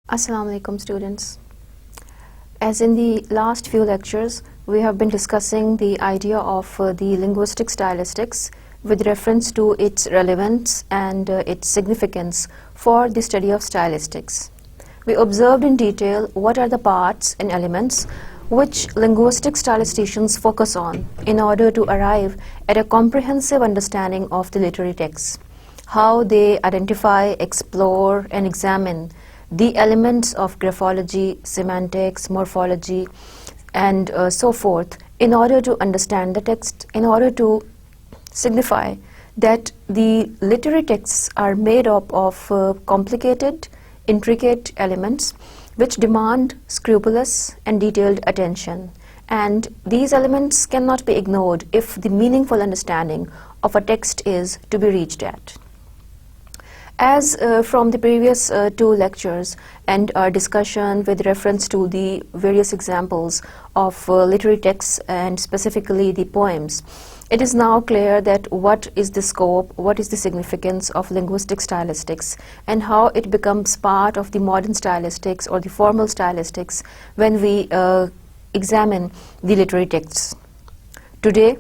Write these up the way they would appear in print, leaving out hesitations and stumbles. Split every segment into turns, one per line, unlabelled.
Assalamu alaikum students. As in the last few lectures, we have been discussing the idea of the linguistic stylistics with reference to its relevance and its significance for the study of stylistics. We observed in detail what are the parts and elements which linguistic statisticians focus on in order to arrive at a comprehensive understanding of the literary texts, how they identify, explore, and examine the elements of graphology, semantics, morphology, and so forth in order to understand the text, in order to signify that the literary texts are made up of complicated, intricate elements which demand scrupulous and detailed attention. And these elements cannot be ignored if the meaningful understanding of a text is to be reached at. As from the previous two lectures and our discussion with reference to the various examples of literary texts and specifically the poems, it is now clear that what is the scope, what is the significance of linguistic stylistics, and how it becomes part of the modern stylistics or the formal stylistics when we examine the literary texts. Today,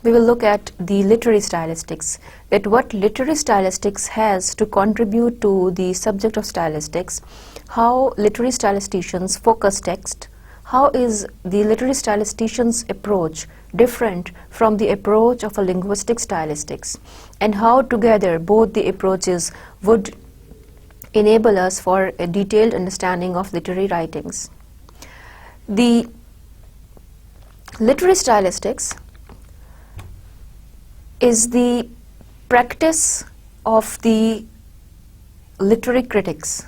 we will look at the literary stylistics, that what literary stylistics has to contribute to the subject of stylistics, how literary statisticians focus text, how is the literary statistician's approach different from the approach of a linguistic stylistics, and how together both the approaches would enable us for a detailed understanding of literary writings. The literary stylistics is the practice of the literary critics,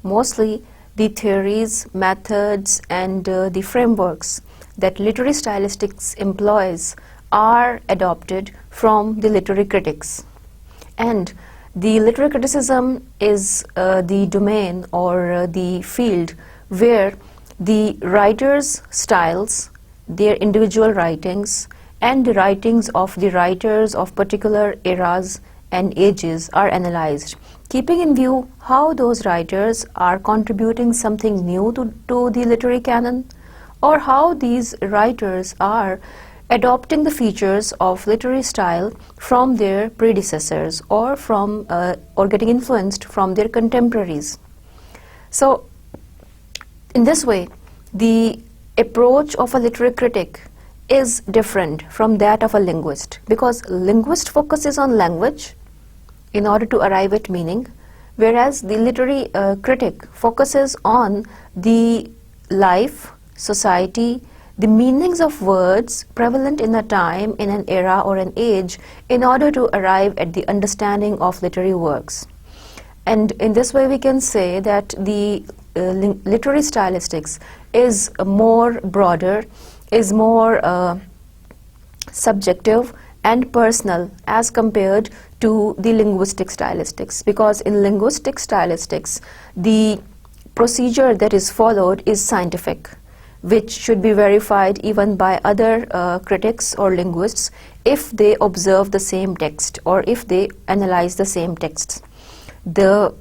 mostly the theories, methods, and the frameworks that literary stylistics employs are adopted from the literary critics. And the literary criticism is the domain or the field where the writers' styles, their individual writings, and the writings of the writers of particular eras and ages are analyzed, keeping in view how those writers are contributing something new to the literary canon, or how these writers are adopting the features of literary style from their predecessors or from or getting influenced from their contemporaries. So, in this way, the approach of a literary critic is different from that of a linguist, because linguist focuses on language in order to arrive at meaning, whereas the literary critic focuses on the life, society, the meanings of words prevalent in a time, in an era or an age, in order to arrive at the understanding of literary works. And in this way we can say that the literary stylistics is more broader, is more subjective and personal as compared to the linguistic stylistics, because in linguistic stylistics the procedure that is followed is scientific, which should be verified even by other critics or linguists if they observe the same text or if they analyze the same texts. The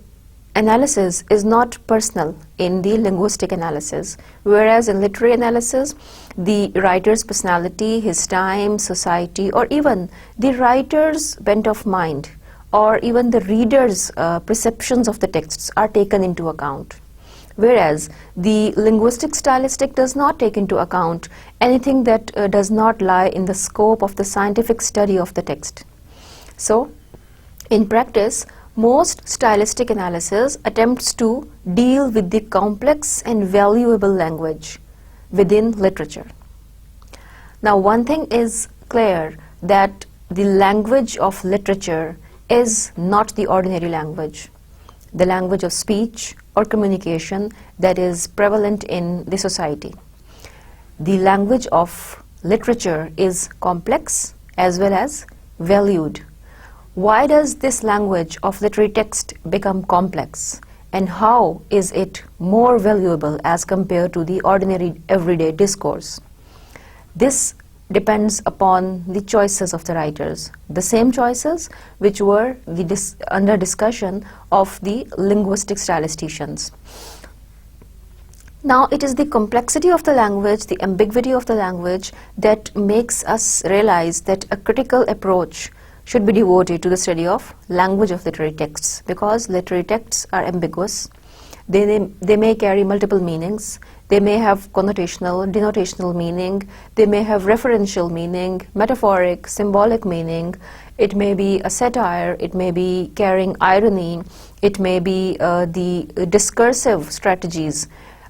analysis is not personal in the linguistic analysis, whereas in literary analysis, the writer's personality, his time, society, or even the writer's bent of mind, or even the reader's perceptions of the texts are taken into account. Whereas the linguistic stylistic does not take into account anything that does not lie in the scope of the scientific study of the text. So, in practice, most stylistic analysis attempts to deal with the complex and valuable language within literature. Now, one thing is clear, that the language of literature is not the ordinary language, the language of speech or communication that is prevalent in the society. The language of literature is complex as well as valued. Why does this language of literary text become complex, and how is it more valuable as compared to the ordinary everyday discourse? This depends upon the choices of the writers, the same choices which were under discussion of the linguistic statisticians. Now, it is the complexity of the language, the ambiguity of the language that makes us realize that a critical approach should be devoted to the study of language of literary texts, because literary texts are ambiguous. They may carry multiple meanings. They may have connotational, denotational meaning. They may have referential meaning, metaphoric, symbolic meaning. It may be a satire. It may be carrying irony. It may be the discursive strategies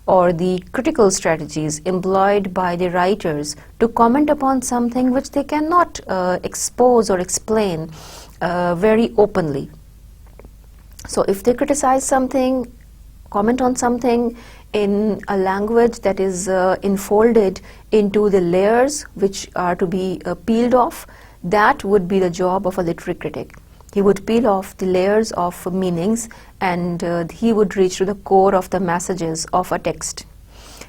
or the critical strategies employed by the writers to comment upon something which they cannot expose or explain very openly. So if they criticize something, comment on something in a language that is enfolded into the layers which are to be peeled off, that would be the job of a literary critic. He would peel off the layers of meanings and he would reach to the core of the messages of a text.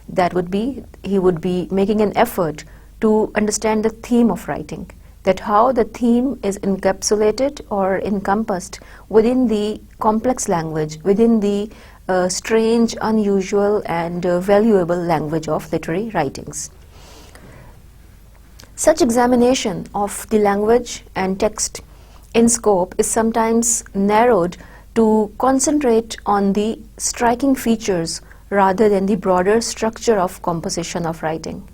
That would be, he would be making an effort to understand the theme of writing, that how the theme is encapsulated or encompassed within the complex language, within the strange, unusual and valuable language of literary writings. Such examination of the language and text in scope is sometimes narrowed to concentrate on the striking features rather than the broader structure of composition of writing.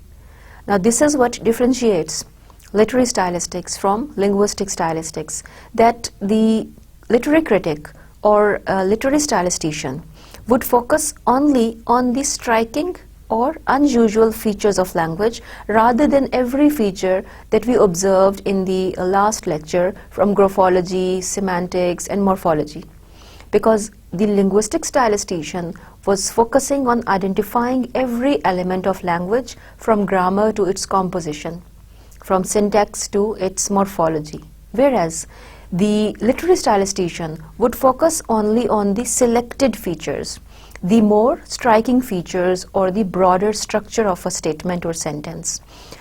Now, this is what differentiates literary stylistics from linguistic stylistics, that the literary critic or literary statistician would focus only on the striking or unusual features of language rather than every feature that we observed in the last lecture from graphology, semantics and morphology. Because the linguistic stylistician was focusing on identifying every element of language from grammar to its composition, from syntax to its morphology, whereas the literary stylistician would focus only on the selected features, the more striking features or the broader structure of a statement or sentence.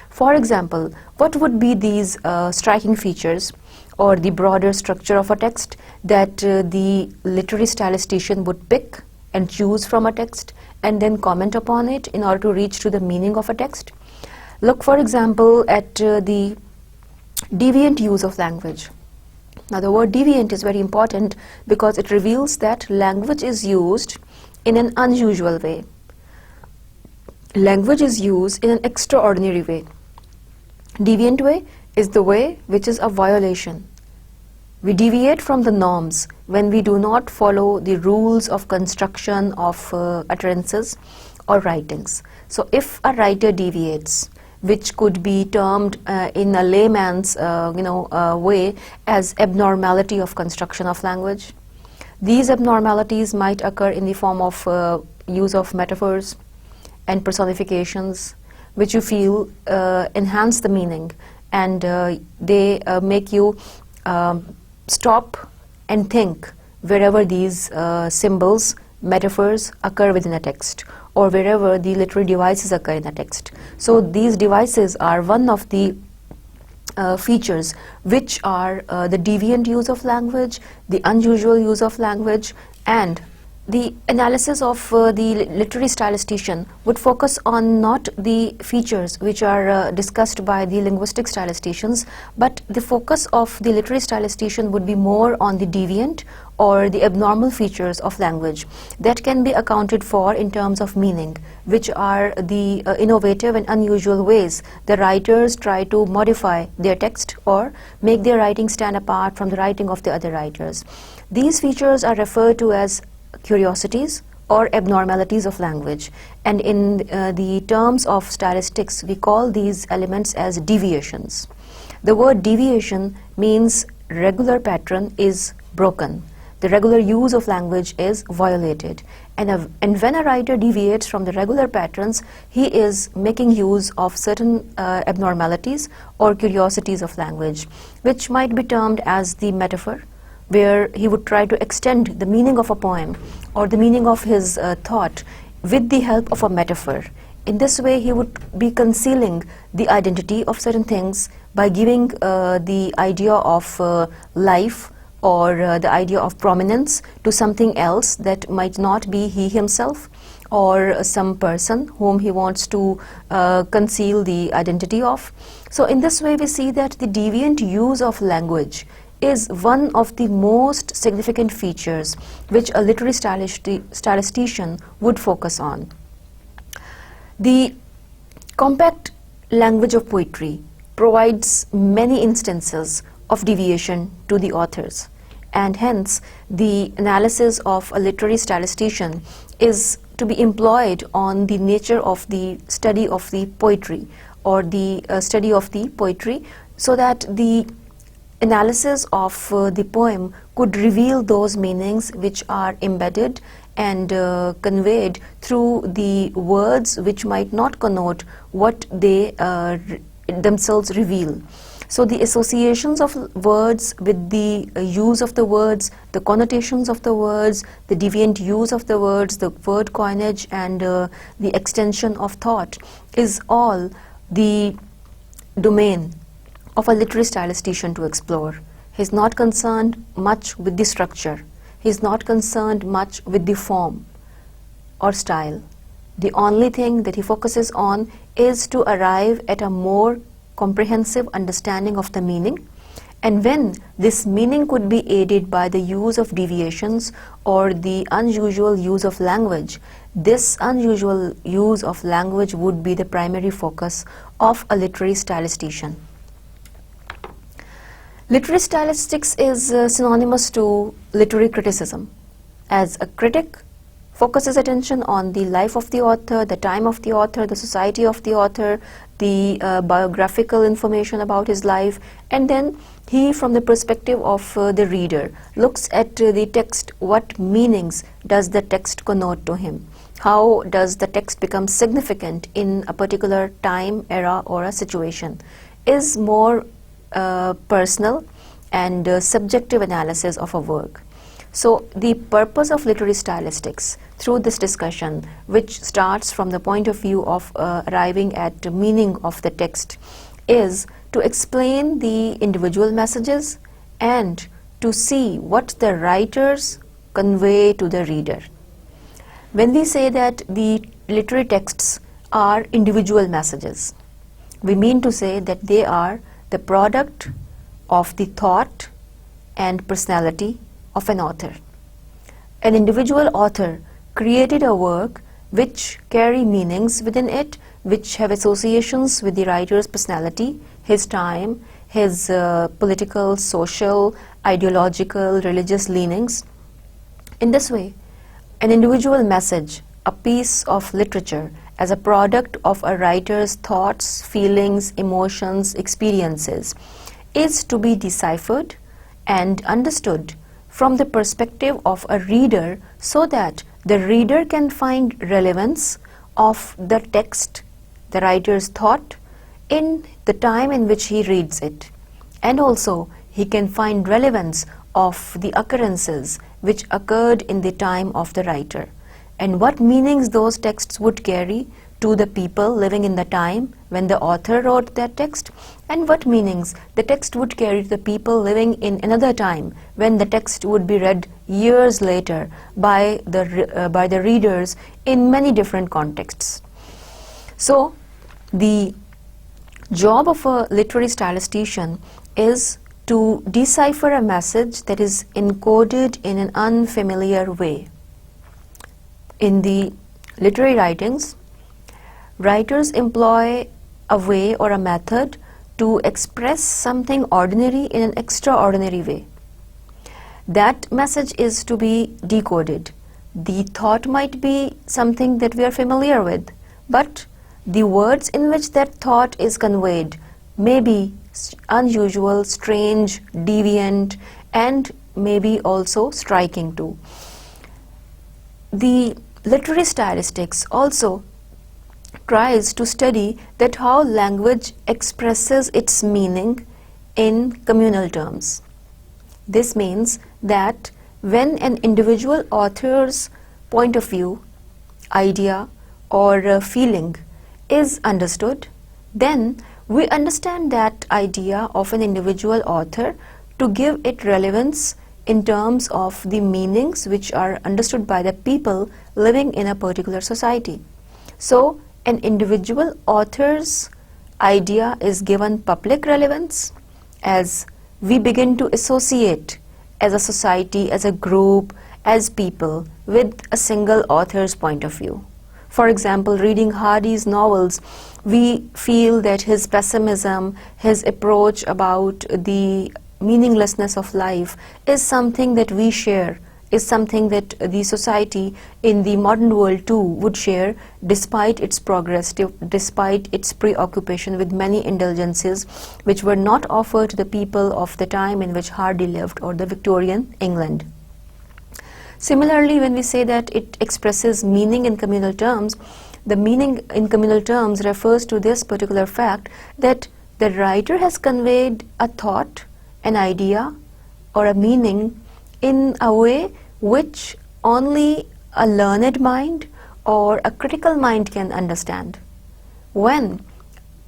For example, what would be these striking features or the broader structure of a text that the literary statistician would pick and choose from a text and then comment upon it in order to reach to the meaning of a text? Look, for example, at the deviant use of language. Now, the word deviant is very important because it reveals that language is used in an unusual way. Language is used in an extraordinary way. Deviant way is the way which is a violation. We deviate from the norms when we do not follow the rules of construction of utterances or writings. So if a writer deviates, which could be termed in a layman's way as abnormality of construction of language. These abnormalities might occur in the form of use of metaphors and personifications, which you feel enhance the meaning, and they make you stop and think wherever these symbols, metaphors occur within a text, or wherever the literary devices occur in a text. So these devices are one of the features which are the deviant use of language, the unusual use of language, and the analysis of the literary stylistician would focus on not the features which are discussed by the linguistic stylisticians, but the focus of the literary stylistician would be more on the deviant or the abnormal features of language that can be accounted for in terms of meaning, which are the innovative and unusual ways the writers try to modify their text or make their writing stand apart from the writing of the other writers. These features are referred to as curiosities or abnormalities of language, and in the terms of stylistics we call these elements as deviations. The word deviation means regular pattern is broken, the regular use of language is violated, and when a writer deviates from the regular patterns, he is making use of certain abnormalities or curiosities of language, which might be termed as the metaphor, where he would try to extend the meaning of a poem or the meaning of his thought with the help of a metaphor in this way he would be concealing the identity of certain things by giving the idea of life or the idea of prominence to something else that might not be he himself, or some person whom he wants to conceal the identity of. So in this way we see that the deviant use of language is one of the most significant features which a literary statistician would focus on. The compact language of poetry provides many instances of deviation to the authors, and hence the analysis of a literary statistician is to be employed on the nature of the study of the poetry, or the study of the poetry, so that the analysis of the poem could reveal those meanings which are embedded and conveyed through the words which might not connote what they themselves reveal. So the associations of words with the use of the words, the connotations of the words, the deviant use of the words, the word coinage, and the extension of thought is all the domain of a literary statistician to explore. He is not concerned much with the structure. He is not concerned much with the form or style. The only thing that he focuses on is to arrive at a more comprehensive understanding of the meaning, and when this meaning could be aided by the use of deviations or the unusual use of language, this unusual use of language would be the primary focus of a literary statistician. Literary statistics is synonymous to literary criticism, as a critic focuses attention on the life of the author, the time of the author, the society of the author, the biographical information about his life, and then he, from the perspective of the reader, looks at the text. What meanings does the text connote to him? How does the text become significant in a particular time, era, or a situation? Is more personal and subjective analysis of a work. So the purpose of literary stylistics through this discussion, which starts from the point of view of arriving at the meaning of the text, is to explain the individual messages and to see what the writers convey to the reader. When we say that the literary texts are individual messages, we mean to say that they are the product of the thought and personality of an author. An individual author created a work which carry meanings within it, which have associations with the writer's personality, his time, his political, social, ideological, religious leanings. In this way, an individual message, a piece of literature, as a product of a writer's thoughts, feelings, emotions, experiences, is to be deciphered and understood from the perspective of a reader, so that the reader can find relevance of the text, the writer's thought, in the time in which he reads it. And also he can find relevance of the occurrences which occurred in the time of the writer, and what meanings those texts would carry to the people living in the time when the author wrote that text, and what meanings the text would carry to the people living in another time when the text would be read years later by the readers in many different contexts. So the job of a literary statistician is to decipher a message that is encoded in an unfamiliar way. In the literary writings, writers employ a way or a method to express something ordinary in an extraordinary way. That message is to be decoded. The thought might be something that we are familiar with, but the words in which that thought is conveyed may be unusual, strange, deviant, and maybe also striking too. The literary statistics also tries to study that how language expresses its meaning in communal terms. This means that when an individual author's point of view, idea, or feeling is understood, then we understand that idea of an individual author to give it relevance in terms of the meanings which are understood by the people living in a particular society. So, an individual author's idea is given public relevance as we begin to associate as a society, as a group, as people with a single author's point of view. For example, reading Hardy's novels, we feel that his pessimism, his approach about the meaninglessness of life is something that we share, is something that the society in the modern world too would share, despite its progress, despite its preoccupation with many indulgences which were not offered to the people of the time in which Hardy lived, or the Victorian England. Similarly, when we say that it expresses meaning in communal terms, the meaning in communal terms refers to this particular fact that the writer has conveyed a thought, an idea, or a meaning in a way which only a learned mind or a critical mind can understand. When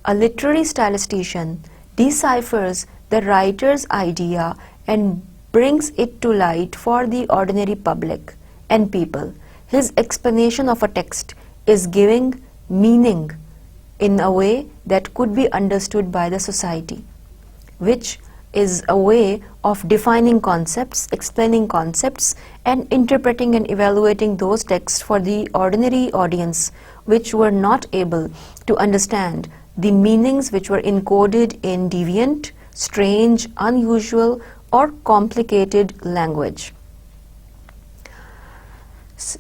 a literary stylistician deciphers the writer's idea and brings it to light for the ordinary public and people, his explanation of a text is giving meaning in a way that could be understood by the society, which is a way of defining concepts, explaining concepts, and interpreting and evaluating those texts for the ordinary audience which were not able to understand the meanings which were encoded in deviant, strange, unusual, or complicated language.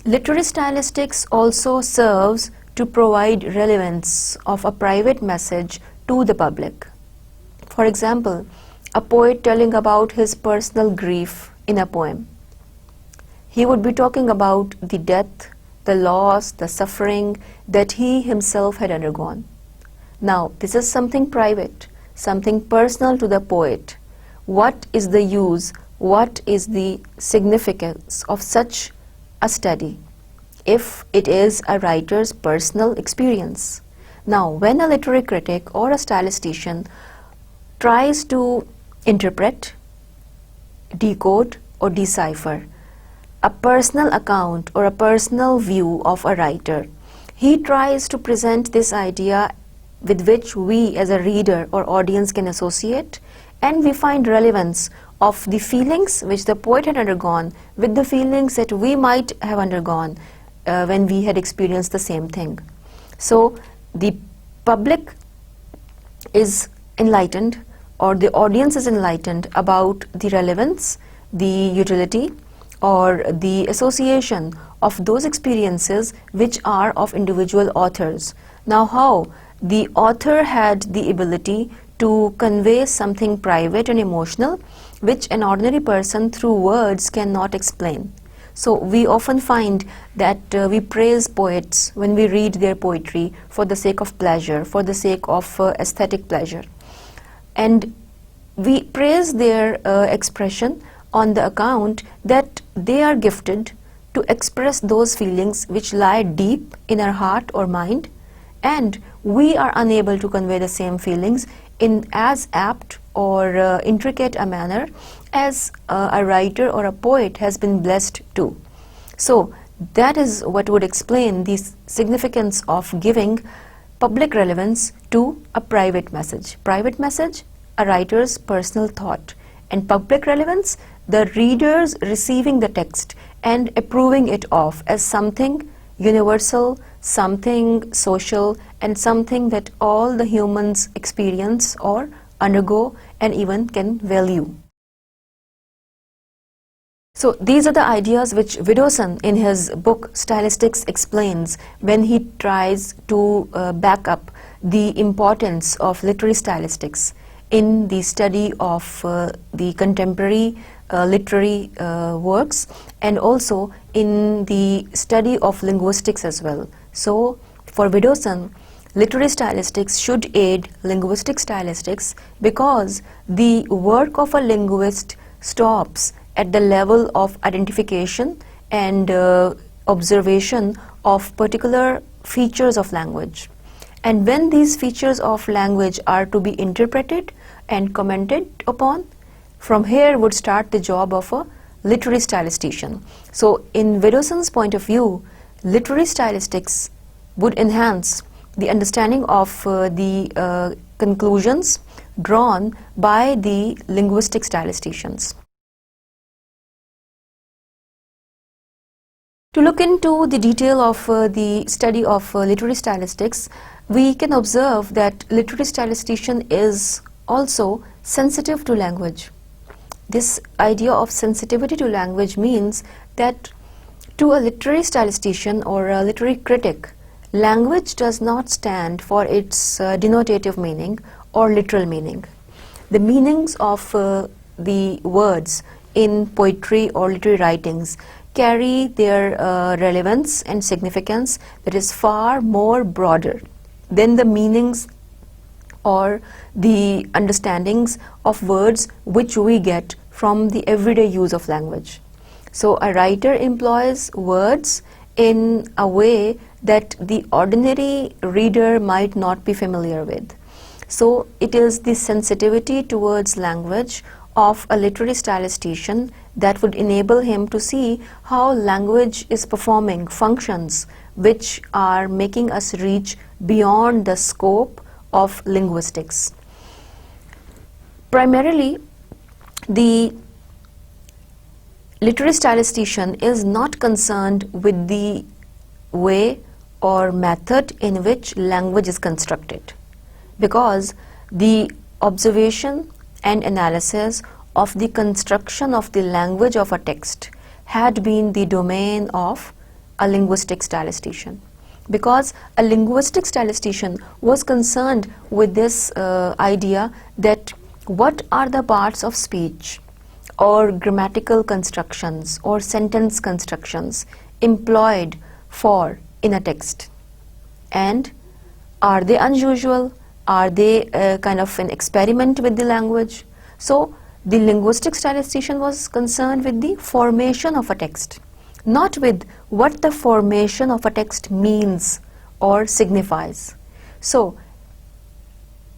Literary stylistics also serves to provide relevance of a private message to the public. For example, a poet telling about his personal grief in a poem. He would be talking about the death, the loss, the suffering that he himself had undergone. Now, this is something private, something personal to the poet. What is the use, what is the significance of such a study if it is a writer's personal experience? Now, when a literary critic or a stylistician tries to interpret, decode, or decipher a personal account or a personal view of a writer, he tries to present this idea with which we as a reader or audience can associate, and we find relevance of the feelings which the poet had undergone with the feelings that we might have undergone when we had experienced the same thing. So the public is enlightened, or the audience is enlightened about the relevance, the utility, or the association of those experiences which are of individual authors. Now, how the author had the ability to convey something private and emotional which an ordinary person through words cannot explain. So we often find that we praise poets when we read their poetry for the sake of pleasure, for the sake of aesthetic pleasure. And we praise their expression on the account that they are gifted to express those feelings which lie deep in our heart or mind, and we are unable to convey the same feelings in as apt or intricate a manner as a writer or a poet has been blessed to. So that is what would explain the significance of giving public relevance to a private message. Private message, a writer's personal thought, and public relevance, the readers receiving the text and approving it of as something universal, something social, and something that all the humans experience or undergo and even can value. So these are the ideas which Widdowson in his book Stylistics explains when he tries to back up the importance of literary stylistics in the study of the contemporary literary works, and also in the study of linguistics as well. So for Widdowson, literary stylistics should aid linguistic stylistics because the work of a linguist stops at the level of identification and observation of particular features of language. And when these features of language are to be interpreted and commented upon, from here would start the job of a literary statistician. So in Widdowson's point of view, literary stylistics would enhance the understanding of the conclusions drawn by the linguistic statisticians. To look into the detail of the study of literary stylistics, we can observe that literary statistician is also sensitive to language. This idea of sensitivity to language means that to a literary statistician or a literary critic, language does not stand for its denotative meaning or literal meaning. The meanings of the words in poetry or literary writings carry their relevance and significance that is far more broader than the meanings or the understandings of words which we get from the everyday use of language. So a writer employs words in a way that the ordinary reader might not be familiar with. So it is the sensitivity towards language of a literary stylistician that would enable him to see how language is performing functions which are making us reach beyond the scope of linguistics. Primarily, the literary stylistician is not concerned with the way or method in which language is constructed, because the observation and analysis of the construction of the language of a text had been the domain of a linguistic statistician. Because a linguistic statistician was concerned with this idea that what are the parts of speech or grammatical constructions or sentence constructions employed for in a text, and are they unusual? Are they kind of an experiment with the language? So the linguistic statistician was concerned with the formation of a text, not with what the formation of a text means or signifies. So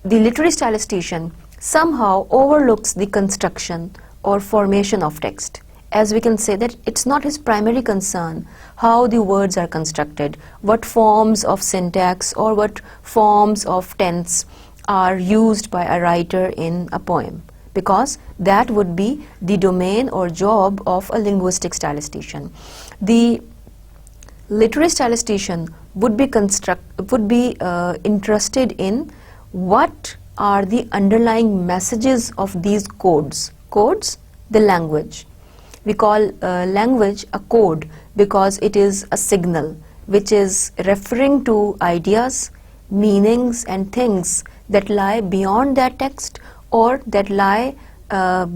the literary statistician somehow overlooks the construction or formation of text, as we can say that it's not his primary concern how the words are constructed, what forms of syntax or what forms of tense are used by a writer in a poem, because that would be the domain or job of a linguistic statistician. The literary statistician would be interested in what are the underlying messages of these codes. Codes, the language. We call language a code because it is a signal which is referring to ideas, meanings and things that lie beyond that text or that lie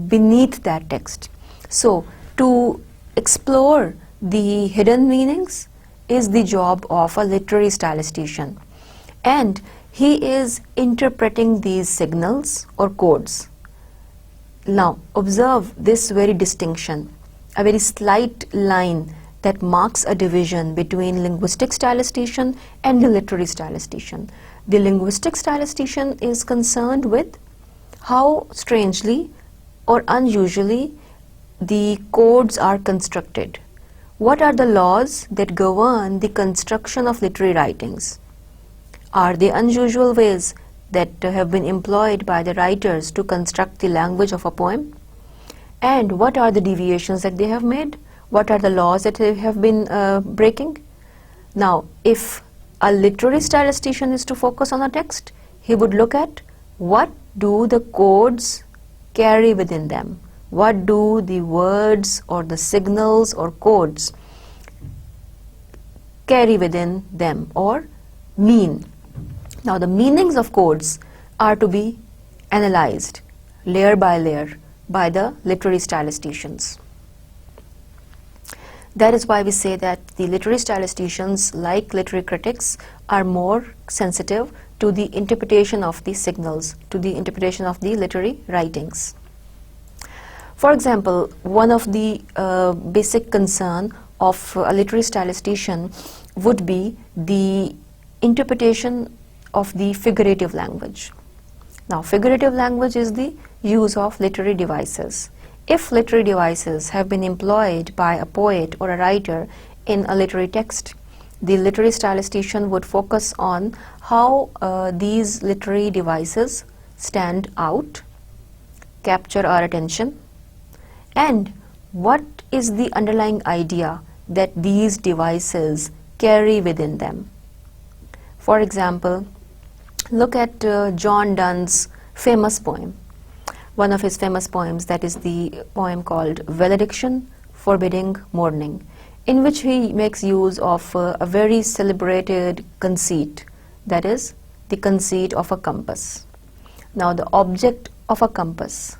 beneath that text. So to explore the hidden meanings is the job of a literary statistician, and he is interpreting these signals or codes. Now observe this very distinction, a very slight line that marks a division between linguistic statistician and the literary statistician. The linguistic statistician is concerned with how strangely or unusually the codes are constructed. What are the laws that govern the construction of literary writings? Are they unusual ways that have been employed by the writers to construct the language of a poem? And what are the deviations that they have made? What are the laws that they have been breaking? Now, if a literary statistician is to focus on a text, he would look at what do the codes carry within them? What do the words or the signals or codes carry within them or mean? Now the meanings of codes are to be analyzed layer by layer by the literary statisticians. That is why we say that the literary statisticians, like literary critics, are more sensitive to the interpretation of the signals, to the interpretation of the literary writings. For example, one of the basic concern of a literary statistician would be the interpretation of the figurative language. Now, figurative language is the use of literary devices. If literary devices have been employed by a poet or a writer in a literary text, the literary stylistician would focus on how these literary devices stand out, capture our attention, and what is the underlying idea that these devices carry within them. For example, look at John Donne's famous poem. One of his famous poems, that is the poem called Valediction Forbidding Mourning, in which he makes use of a very celebrated conceit, that is the conceit of a compass. Now, the object of a compass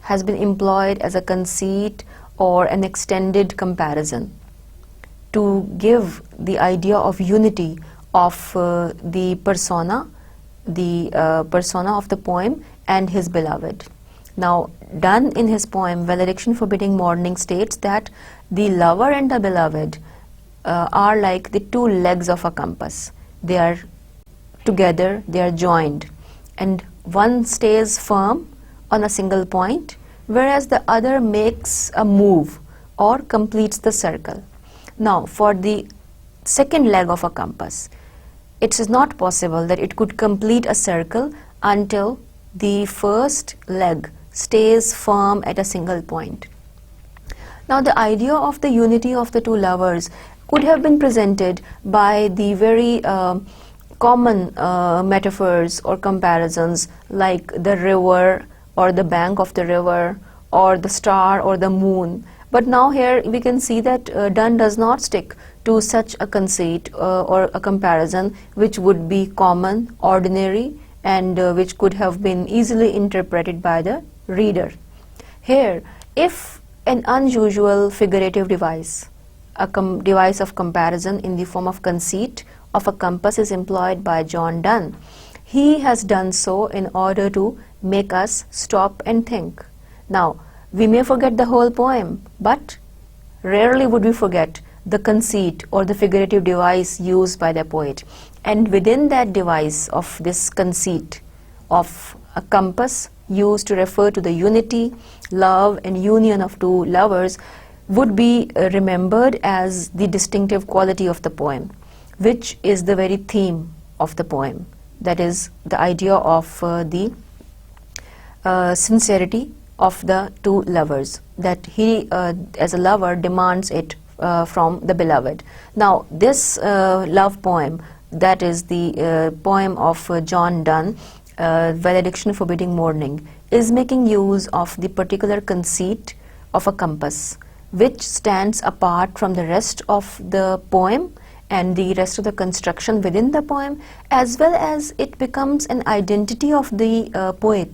has been employed as a conceit or an extended comparison to give the idea of unity of the persona of the poem and his beloved. Now, Donne in his poem Valediction Forbidding Mourning states that the lover and the beloved are like the two legs of a compass. They are together, they are joined, and one stays firm on a single point, whereas the other makes a move or completes the circle. Now, for the second leg of a compass, it is not possible that it could complete a circle until the first leg stays firm at a single point. Now, the idea of the unity of the two lovers could have been presented by the very common metaphors or comparisons like the river or the bank of the river or the star or the moon. But now here we can see that Donne does not stick to such a conceit or a comparison which would be common, ordinary, and which could have been easily interpreted by the reader. Here, if an unusual figurative device, a device of comparison in the form of conceit of a compass is employed by John Donne, he has done so in order to make us stop and think. Now, we may forget the whole poem, but rarely would we forget the conceit or the figurative device used by the poet. And within that device of this conceit of a compass used to refer to the unity, love, and union of two lovers would be remembered as the distinctive quality of the poem, which is the very theme of the poem. That is the idea of the sincerity of the two lovers, that he as a lover demands it from the beloved. Now, this love poem, that is the poem of John Donne, Valediction Forbidding Mourning, is making use of the particular conceit of a compass, which stands apart from the rest of the poem and the rest of the construction within the poem, as well as it becomes an identity of the poet,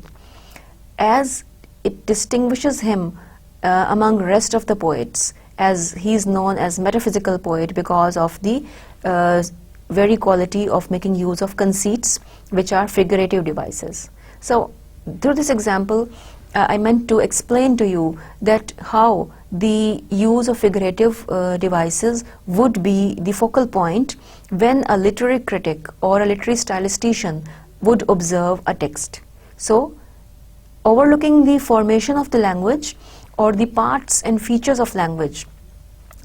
as it distinguishes him among rest of the poets, as he is known as metaphysical poet because of the very quality of making use of conceits, which are figurative devices. So, through this example, I meant to explain to you that how the use of figurative devices would be the focal point when a literary critic or a literary stylistician would observe a text. So, overlooking the formation of the language or the parts and features of language,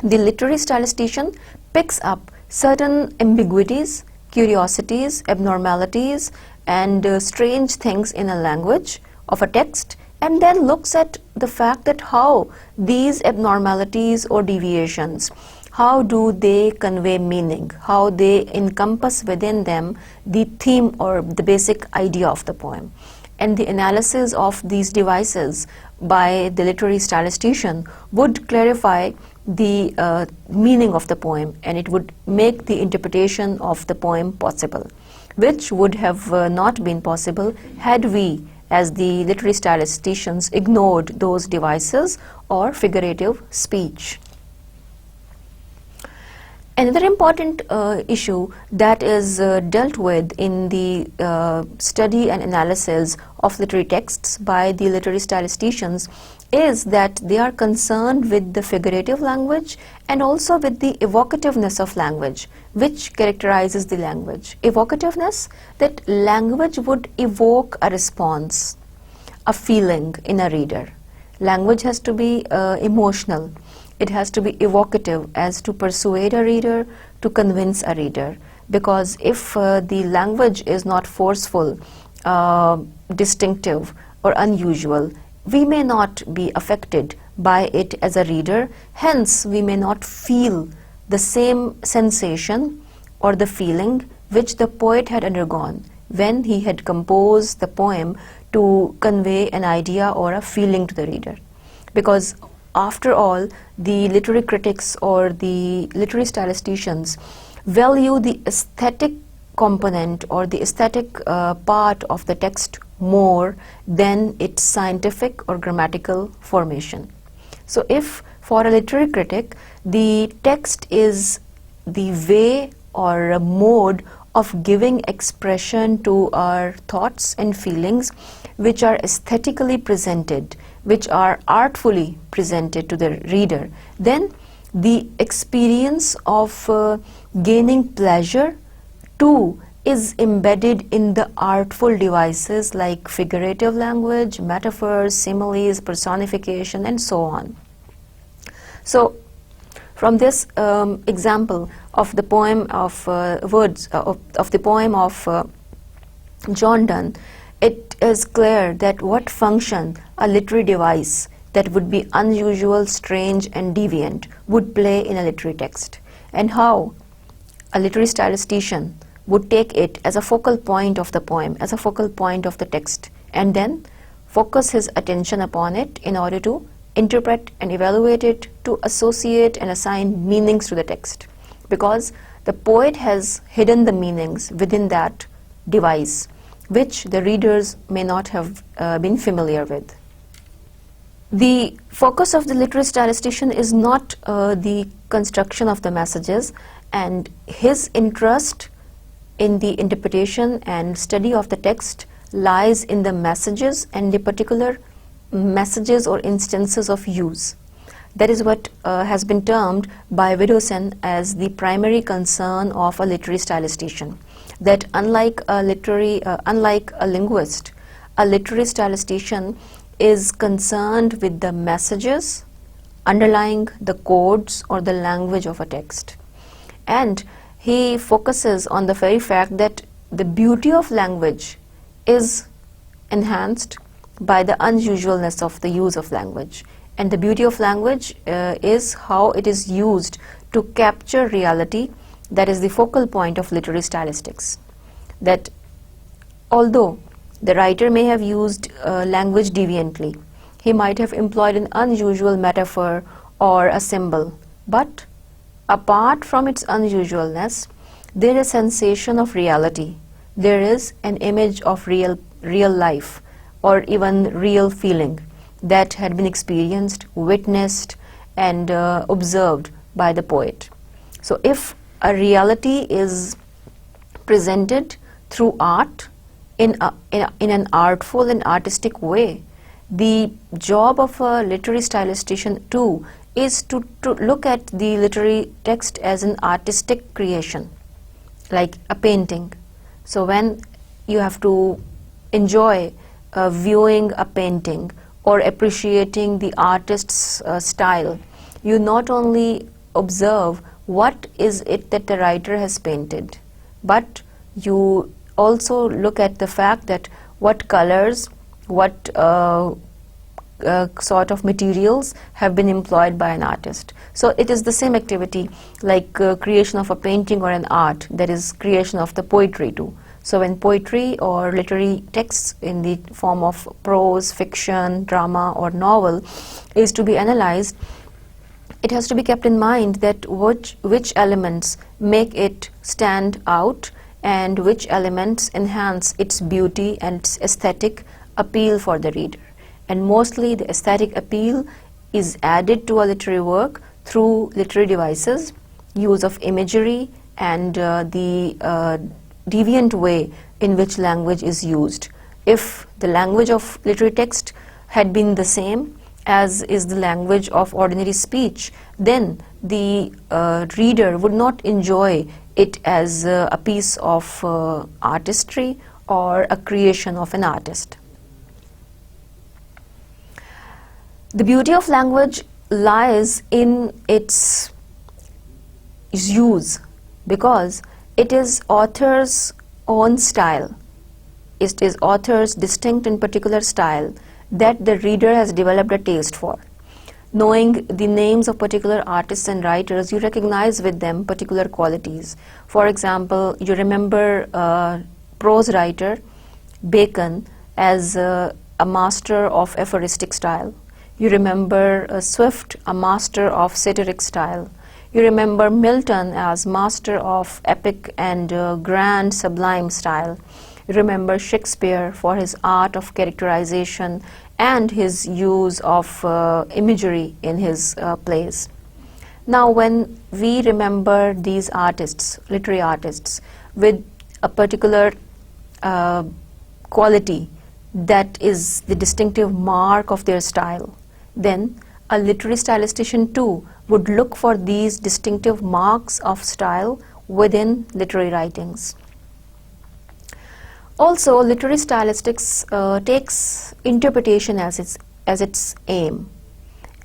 the literary stylistician picks up certain ambiguities, curiosities, abnormalities, and strange things in a language of a text, and then looks at the fact that how these abnormalities or deviations, how do they convey meaning, how they encompass within them the theme or the basic idea of the poem. And the analysis of these devices by the literary stylistician would clarify the meaning of the poem, and it would make the interpretation of the poem possible, which would have not been possible had we, as the literary stylisticians, ignored those devices or figurative speech. Another important issue that is dealt with in the study and analysis of literary texts by the literary statisticians is that they are concerned with the figurative language and also with the evocativeness of language, which characterizes the language. Evocativeness, that language would evoke a response, a feeling in a reader. Language has to be emotional. It has to be evocative as to persuade a reader, to convince a reader. Because if the language is not forceful, distinctive or unusual, we may not be affected by it as a reader. Hence, we may not feel the same sensation or the feeling which the poet had undergone when he had composed the poem to convey an idea or a feeling to the reader. Because after all, the literary critics or the literary statisticians value the aesthetic component or the aesthetic part of the text more than its scientific or grammatical formation. So if for a literary critic the text is the way or a mode of giving expression to our thoughts and feelings which are aesthetically presented, which are artfully presented to the reader, then the experience of gaining pleasure too is embedded in the artful devices like figurative language, metaphors, similes, personification, and so on. So from this example of the poem of the poem of John Donne, it is clear that what function a literary device that would be unusual, strange, and deviant would play in a literary text, and how a literary statistician would take it as a focal point of the poem, as a focal point of the text, and then focus his attention upon it in order to interpret and evaluate it, to associate and assign meanings to the text, because the poet has hidden the meanings within that device which the readers may not have been familiar with. The focus of the literary statistician is not the construction of the messages, and his interest in the interpretation and study of the text lies in the messages and the particular messages or instances of use. That is what has been termed by Widdowson as the primary concern of a literary statistician. That unlike a linguist, a literary statistician is concerned with the messages underlying the codes or the language of a text. And he focuses on the very fact that the beauty of language is enhanced by the unusualness of the use of language. And the beauty of language is how it is used to capture reality. That is the focal point of literary statistics. That although the writer may have used language deviantly, he might have employed an unusual metaphor or a symbol, but apart from its unusualness, there is a sensation of reality. There is an image of real life or even real feeling that had been experienced, witnessed, and observed by the poet. So if a reality is presented through art in an artful and artistic way, the job of a literary statistician too is to look at the literary text as an artistic creation, like a painting. So when you have to enjoy viewing a painting or appreciating the artist's style, you not only observe what is it that the writer has painted, but you also look at the fact that what colors, what sort of materials have been employed by an artist. So it is the same activity like creation of a painting or an art, that is creation of the poetry too. So when poetry or literary texts in the form of prose, fiction, drama or novel is to be analyzed, it has to be kept in mind that which elements make it stand out and which elements enhance its beauty and its aesthetic appeal for the reader. And mostly the aesthetic appeal is added to a literary work through literary devices, use of imagery and the deviant way in which language is used. If the language of literary text had been the same as is the language of ordinary speech, then the reader would not enjoy it as a piece of artistry or a creation of an artist. The beauty of language lies in its use, because it is author's own style. It is author's distinct and particular style that the reader has developed a taste for. Knowing the names of particular artists and writers, you recognize with them particular qualities. For example, you remember a prose writer, Bacon, as a master of aphoristic style. You remember Swift, a master of satiric style. You remember Milton as master of epic and grand sublime style. You remember Shakespeare for his art of characterization and his use of imagery in his plays. Now, when we remember these artists, literary artists, with a particular quality that is the distinctive mark of their style, then a literary stylistician too would look for these distinctive marks of style within literary writings. Also, literary stylistics takes interpretation as its aim,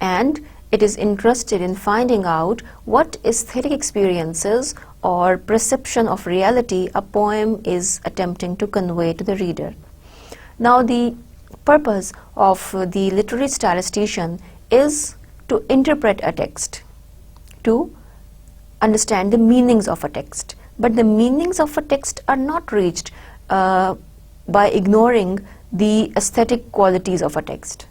and it is interested in finding out what aesthetic experiences or perception of reality a poem is attempting to convey to the reader. Now, the purpose of the literary stylistician is to interpret a text, to understand the meanings of a text. But the meanings of a text are not reached by ignoring the aesthetic qualities of a text,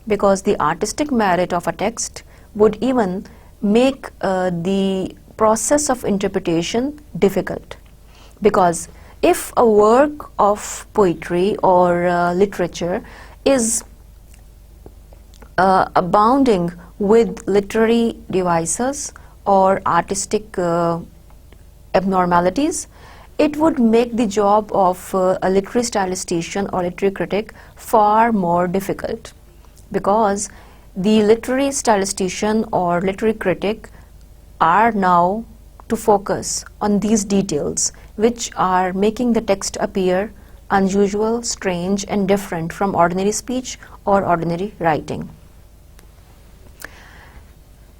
because the artistic merit of a text would even make the process of interpretation difficult. Because if a work of poetry or literature is abounding with literary devices or artistic abnormalities, it would make the job of a literary stylistician or literary critic far more difficult, because the literary stylistician or literary critic are now to focus on these details which are making the text appear unusual, strange, and different from ordinary speech or ordinary writing.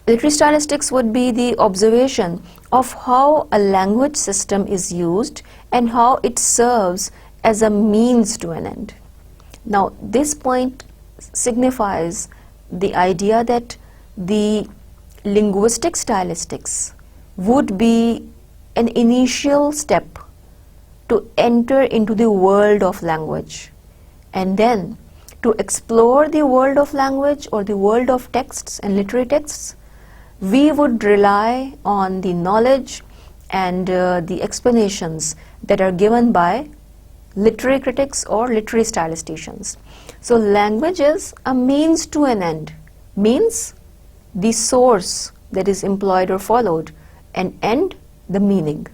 Literary stylistics would be the observation of how a language system is used and how it serves as a means to an end. Now, this point signifies the idea that the linguistic stylistics would be an initial step to enter into the world of language, and then to explore the world of language or the world of texts and literary texts, we would rely on the knowledge and the explanations that are given by literary critics or literary stylisticians. So language is a means to an end, means the source that is employed or followed, and end the meaning.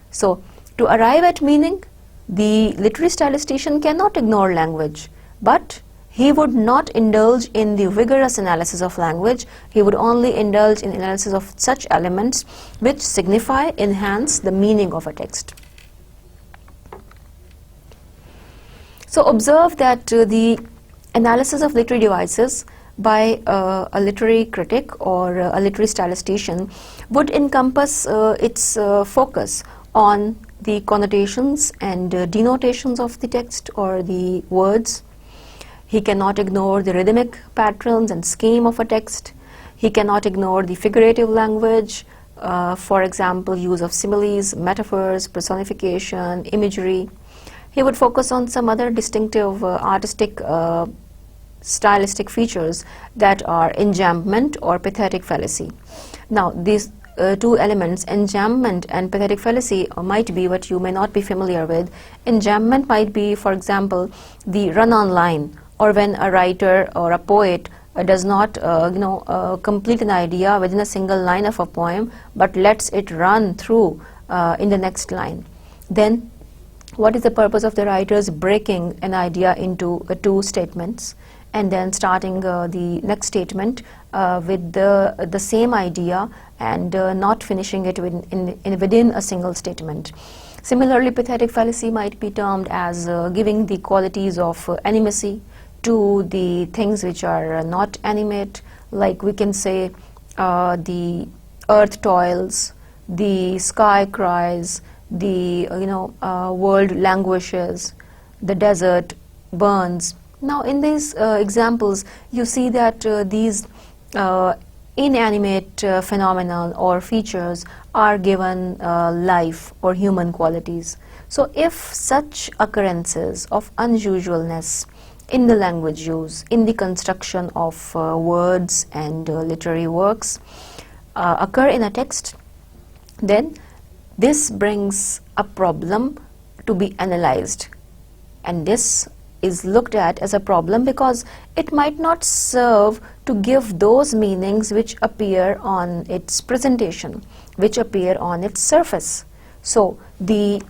So to arrive at meaning, the literary stylistician cannot ignore language, but he would not indulge in the vigorous analysis of language. He would only indulge in analysis of such elements which signify, enhance the meaning of a text. So observe that the analysis of literary devices by a literary critic or a literary stylistician would encompass its focus on the connotations and denotations of the text or the words. He cannot ignore the rhythmic patterns and scheme of a text. He cannot ignore the figurative language, for example, use of similes, metaphors, personification, imagery. He would focus on some other distinctive artistic stylistic features that are enjambment or pathetic fallacy. Now, these two elements, enjambment and pathetic fallacy, might be what you may not be familiar with. Enjambment might be, for example, the run-on line, or when a writer or a poet does not complete an idea within a single line of a poem, but lets it run through in the next line, then what is the purpose of the writers breaking an idea into two statements and then starting the next statement with the same idea and not finishing it within a single statement? Similarly, pathetic fallacy might be termed as giving the qualities of animacy to the things which are not animate, like we can say the earth toils, the sky cries, the world languishes, the desert burns. Now in these examples you see that these inanimate phenomena or features are given life or human qualities. So if such occurrences of unusualness in the language use, in the construction of words and literary works occur in a text, then this brings a problem to be analyzed, and this is looked at as a problem because it might not serve to give those meanings which appear on its presentation, which appear on its surface. So the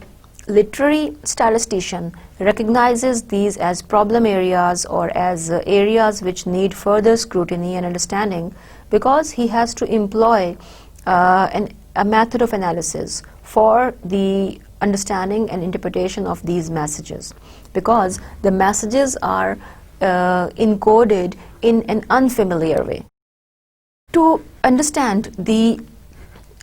literary statistician recognizes these as problem areas or as areas which need further scrutiny and understanding, because he has to employ a method of analysis for the understanding and interpretation of these messages, because the messages are encoded in an unfamiliar way. To understand the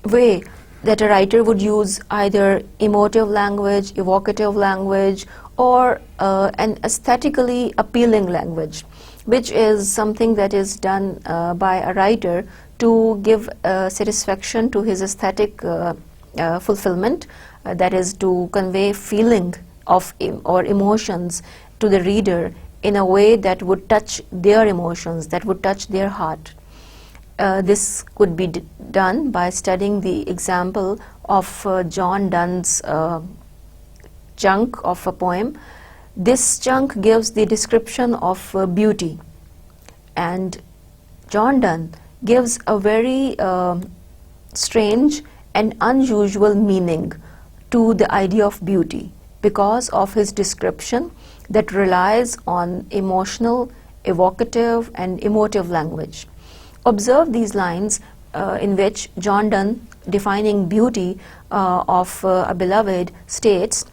way that a writer would use either emotive language, evocative language, or an aesthetically appealing language, which is something that is done by a writer to give satisfaction to his aesthetic fulfillment, that is to convey feeling of or emotions to the reader in a way that would touch their emotions, that would touch their heart. This could be done by studying the example of John Donne's chunk of a poem. This chunk gives the description of beauty, and John Donne gives a very strange and unusual meaning to the idea of beauty because of his description that relies on emotional, evocative and emotive language. Observe these lines in which John Donne, defining beauty of a beloved, states,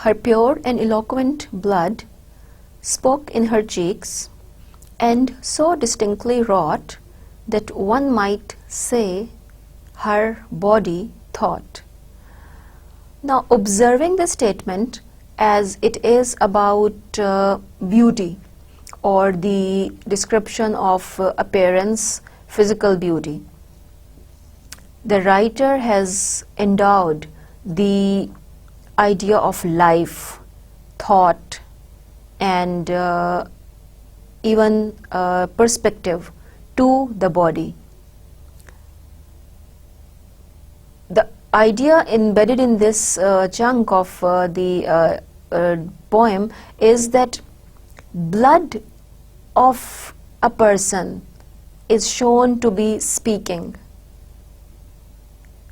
"Her pure and eloquent blood spoke in her cheeks, and so distinctly wrought that one might say her body thought." Now, observing the statement as it is about beauty or the description of appearance, physical beauty, the writer has endowed the idea of life, thought, and even perspective to the body. The idea embedded in this chunk of the poem is that blood of a person is shown to be speaking,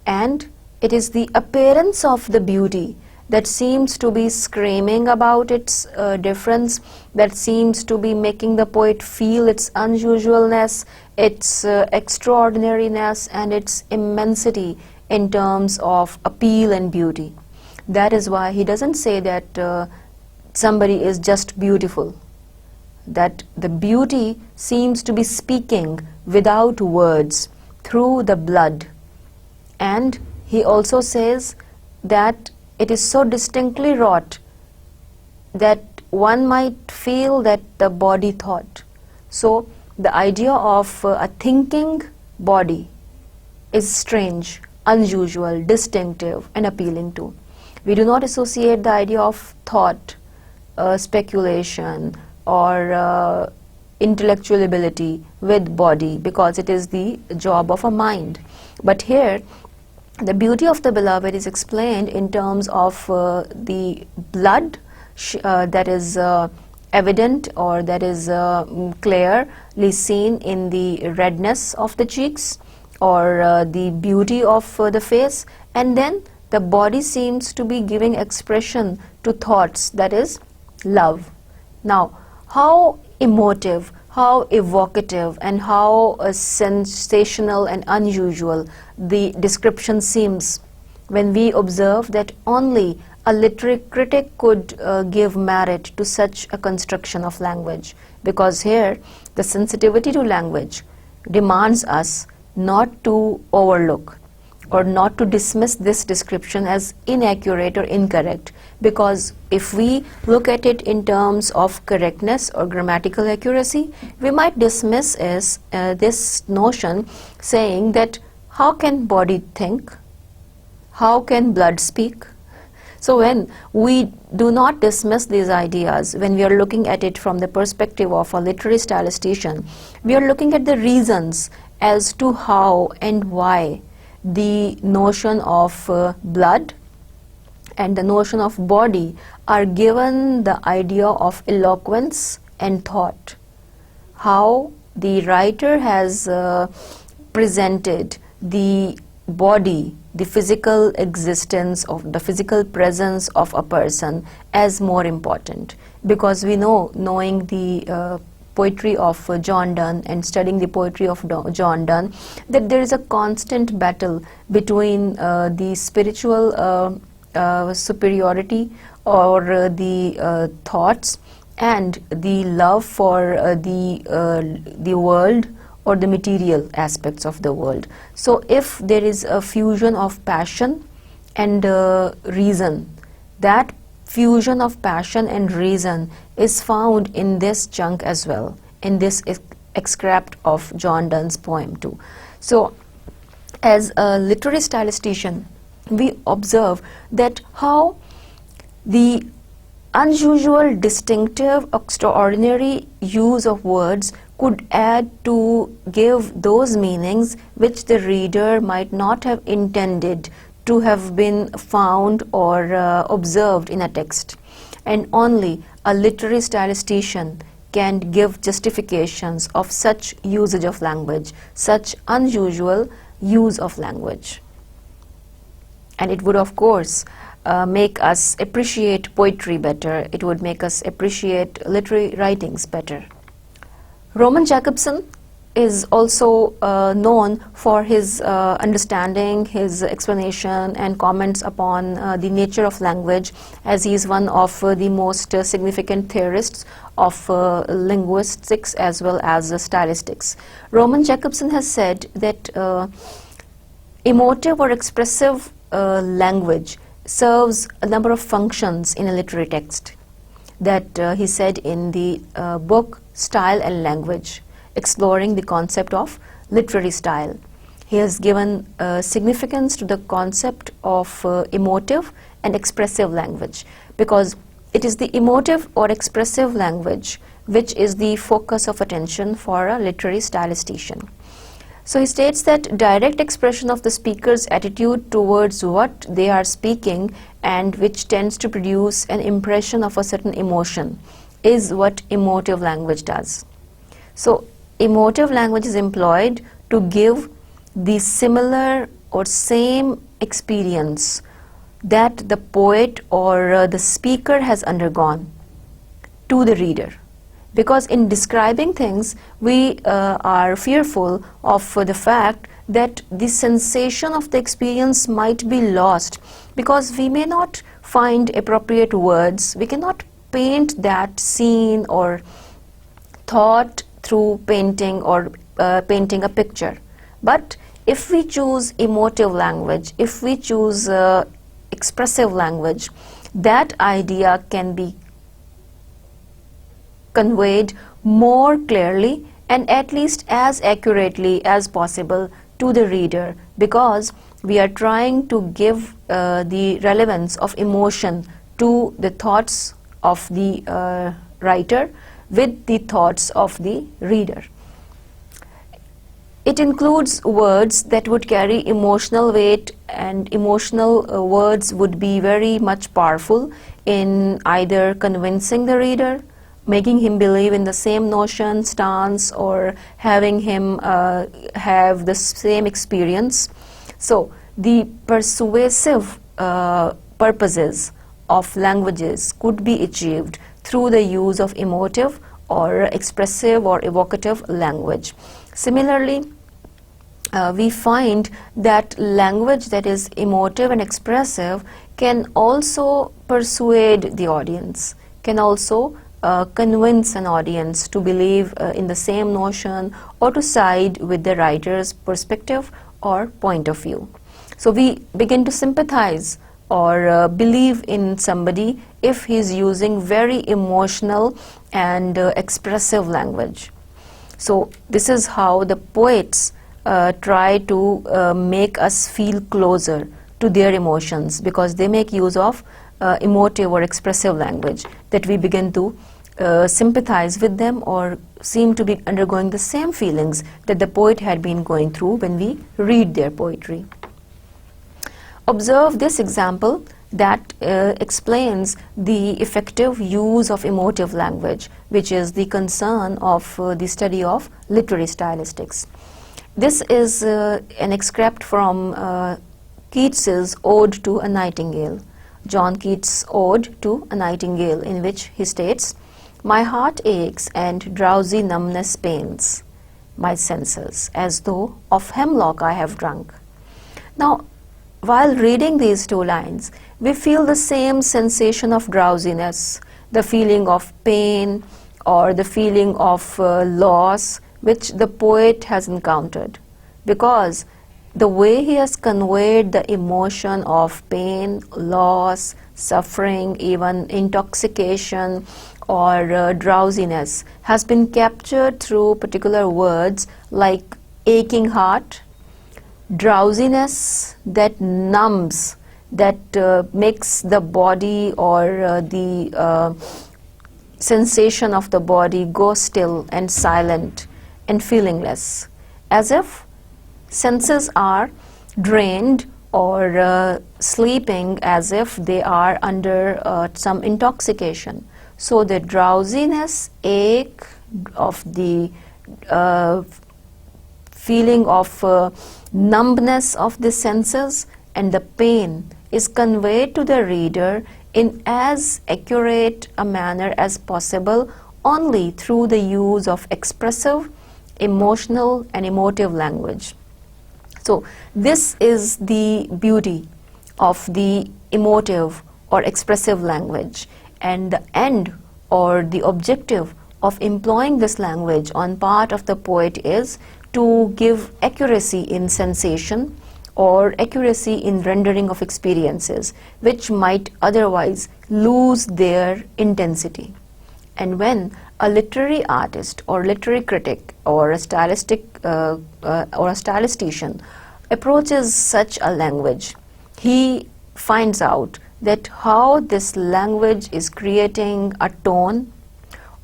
and it is the appearance of the beauty that seems to be screaming about its difference, that seems to be making the poet feel its unusualness, its extraordinariness and its immensity in terms of appeal and beauty. That is why he doesn't say that somebody is just beautiful, that the beauty seems to be speaking without words through the blood. And he also says that it is so distinctly wrought that one might feel that the body thought. So the idea of a thinking body is strange, unusual, distinctive and appealing too. We do not associate the idea of thought, speculation or intellectual ability with body, because it is the job of a mind. But here the beauty of the beloved is explained in terms of the blood that is evident, or that is clearly seen in the redness of the cheeks or the beauty of the face, and then the body seems to be giving expression to thoughts, that is love. Now, how emotive, how evocative, and how sensational and unusual the description seems when we observe that only a literary critic could give merit to such a construction of language, because here the sensitivity to language demands us not to overlook or not to dismiss this description as inaccurate or incorrect, because if we look at it in terms of correctness or grammatical accuracy, we might dismiss this notion, saying that how can body think? How can blood speak? So when we do not dismiss these ideas, when we are looking at it from the perspective of a literary statistician, we are looking at the reasons as to how and why the notion of blood and the notion of body are given the idea of eloquence and thought. How the writer has presented the body, the physical existence of the physical presence of a person as more important, because we know, knowing the poetry of John Donne and studying the poetry of John Donne, that there is a constant battle between the spiritual superiority or the thoughts and the love for the world or the material aspects of the world. So if there is a fusion of passion and reason, that fusion of passion and reason is found in this chunk as well, in this extract of John Donne's poem too. So as a literary statistician, we observe that how the unusual, distinctive, extraordinary use of words could add to give those meanings which the reader might not have intended to have been found or observed in a text. And only a literary statistician can give justifications of such usage of language, such unusual use of language. And it would, of course, make us appreciate poetry better. It would make us appreciate literary writings better. Roman Jakobson is also known for his understanding, his explanation and comments upon the nature of language, as he is one of the most significant theorists of linguistics as well as stylistics. Roman Jakobson has said that emotive or expressive language serves a number of functions in a literary text. That he said in the book Style and Language, exploring the concept of literary style. He has given significance to the concept of emotive and expressive language, because it is the emotive or expressive language which is the focus of attention for a literary statistician. So he states that direct expression of the speaker's attitude towards what they are speaking, and which tends to produce an impression of a certain emotion, is what emotive language does. So emotive language is employed to give the similar or same experience that the poet or the speaker has undergone to the reader. Because in describing things, we are fearful of the fact that the sensation of the experience might be lost, because we may not find appropriate words. We cannot paint that scene or thought through painting or painting a picture. But if we choose emotive language, if we choose expressive language, that idea can be conveyed more clearly and at least as accurately as possible to the reader, because we are trying to give the relevance of emotion to the thoughts of the writer with the thoughts of the reader. It includes words that would carry emotional weight, and emotional words would be very much powerful in either convincing the reader making him believe in the same notion, stance, or having him have the same experience. So the persuasive purposes of languages could be achieved through the use of emotive or expressive or evocative language. Similarly, we find that language that is emotive and expressive can also persuade the audience, can also convince an audience to believe in the same notion or to side with the writer's perspective or point of view. So we begin to sympathize or believe in somebody if he's using very emotional and expressive language. So this is how the poets try to make us feel closer to their emotions, because they make use of emotive or expressive language, that we begin to sympathize with them or seem to be undergoing the same feelings that the poet had been going through when we read their poetry. Observe this example that explains the effective use of emotive language, which is the concern of the study of literary stylistics. This is an extract from Keats's Ode to a Nightingale, John Keats' Ode to a Nightingale, in which he states, "My heart aches and drowsy numbness pains my senses, as though of hemlock I have drunk." Now, while reading these two lines, we feel the same sensation of drowsiness, the feeling of pain or the feeling of loss which the poet has encountered, because the way he has conveyed the emotion of pain, loss, suffering, even intoxication or drowsiness has been captured through particular words like aching heart, drowsiness that numbs, that makes the body or the sensation of the body go still and silent and feelingless, as if senses are drained or sleeping, as if they are under some intoxication. So the drowsiness, ache of the feeling of numbness of the senses and the pain is conveyed to the reader in as accurate a manner as possible only through the use of expressive, emotional and emotive language. So this is the beauty of the emotive or expressive language, and the end or the objective of employing this language on part of the poet is to give accuracy in sensation or accuracy in rendering of experiences which might otherwise lose their intensity. And when a literary artist or literary critic or a stylistic or a stylistician approaches such a language, he finds out that how this language is creating a tone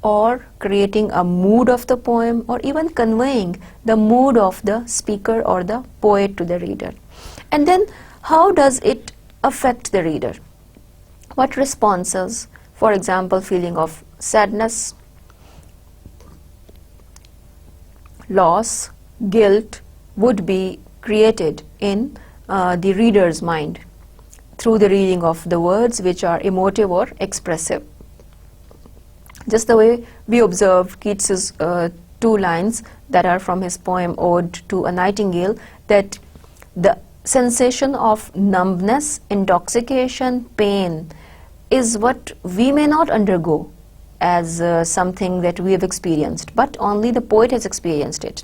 or creating a mood of the poem or even conveying the mood of the speaker or the poet to the reader. And then how does it affect the reader? What responses, for example, feeling of sadness, loss, guilt, would be created in the reader's mind through the reading of the words which are emotive or expressive. Just the way we observed Keats's two lines that are from his poem Ode to a Nightingale, that the sensation of numbness, intoxication, pain is what we may not undergo as something that we have experienced, but only the poet has experienced it.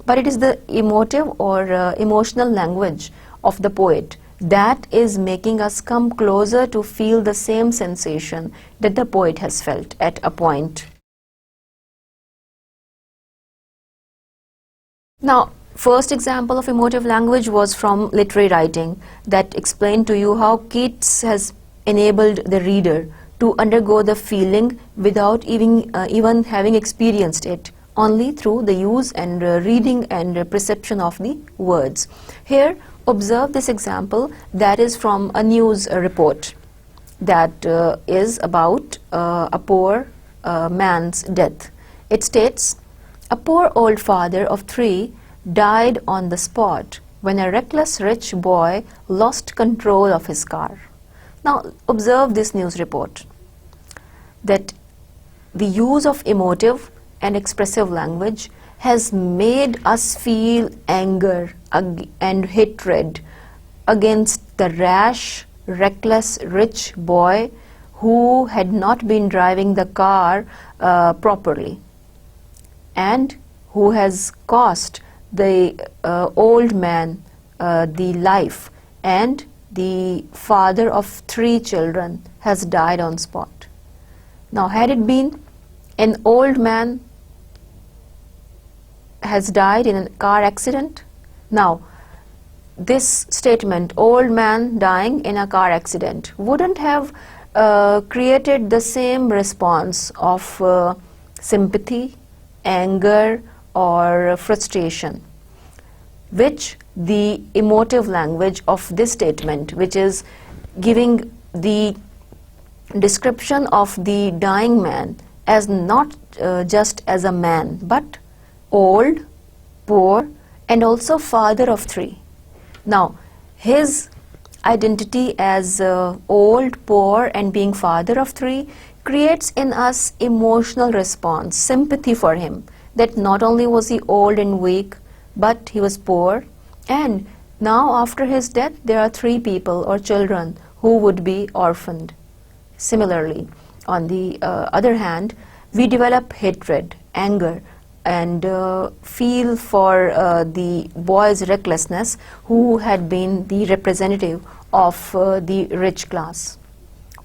But it is the emotive or emotional language of the poet that is making us come closer to feel the same sensation that the poet has felt at a point. Now, first example of emotive language was from literary writing that explained to you how Keats has enabled the reader to undergo the feeling without even having experienced it, only through the use and reading and perception of the words. Here, observe this example that is from a news report that is about a poor man's death. It states, "A poor old father of 3 died on the spot when a reckless rich boy lost control of his car." Now observe this news report, that the use of emotive and expressive language has made us feel anger and hatred against the rash, reckless rich boy who had not been driving the car properly, and who has cost the old man the life, and the father of 3 children has died on spot. Now, had it been an old man has died in a car accident, now this statement, old man dying in a car accident, wouldn't have created the same response of sympathy, anger, or frustration, which the emotive language of this statement, which is giving the description of the dying man as not just as a man, but old, poor, and also father of 3. Now, his identity as old, poor, and being father of 3 creates in us emotional response, sympathy for him, that not only was he old and weak, but he was poor, and now after his death there are 3 people or children who would be orphaned. Similarly, on the other hand, we develop hatred, anger, and feel for the boy's recklessness, who had been the representative of the rich class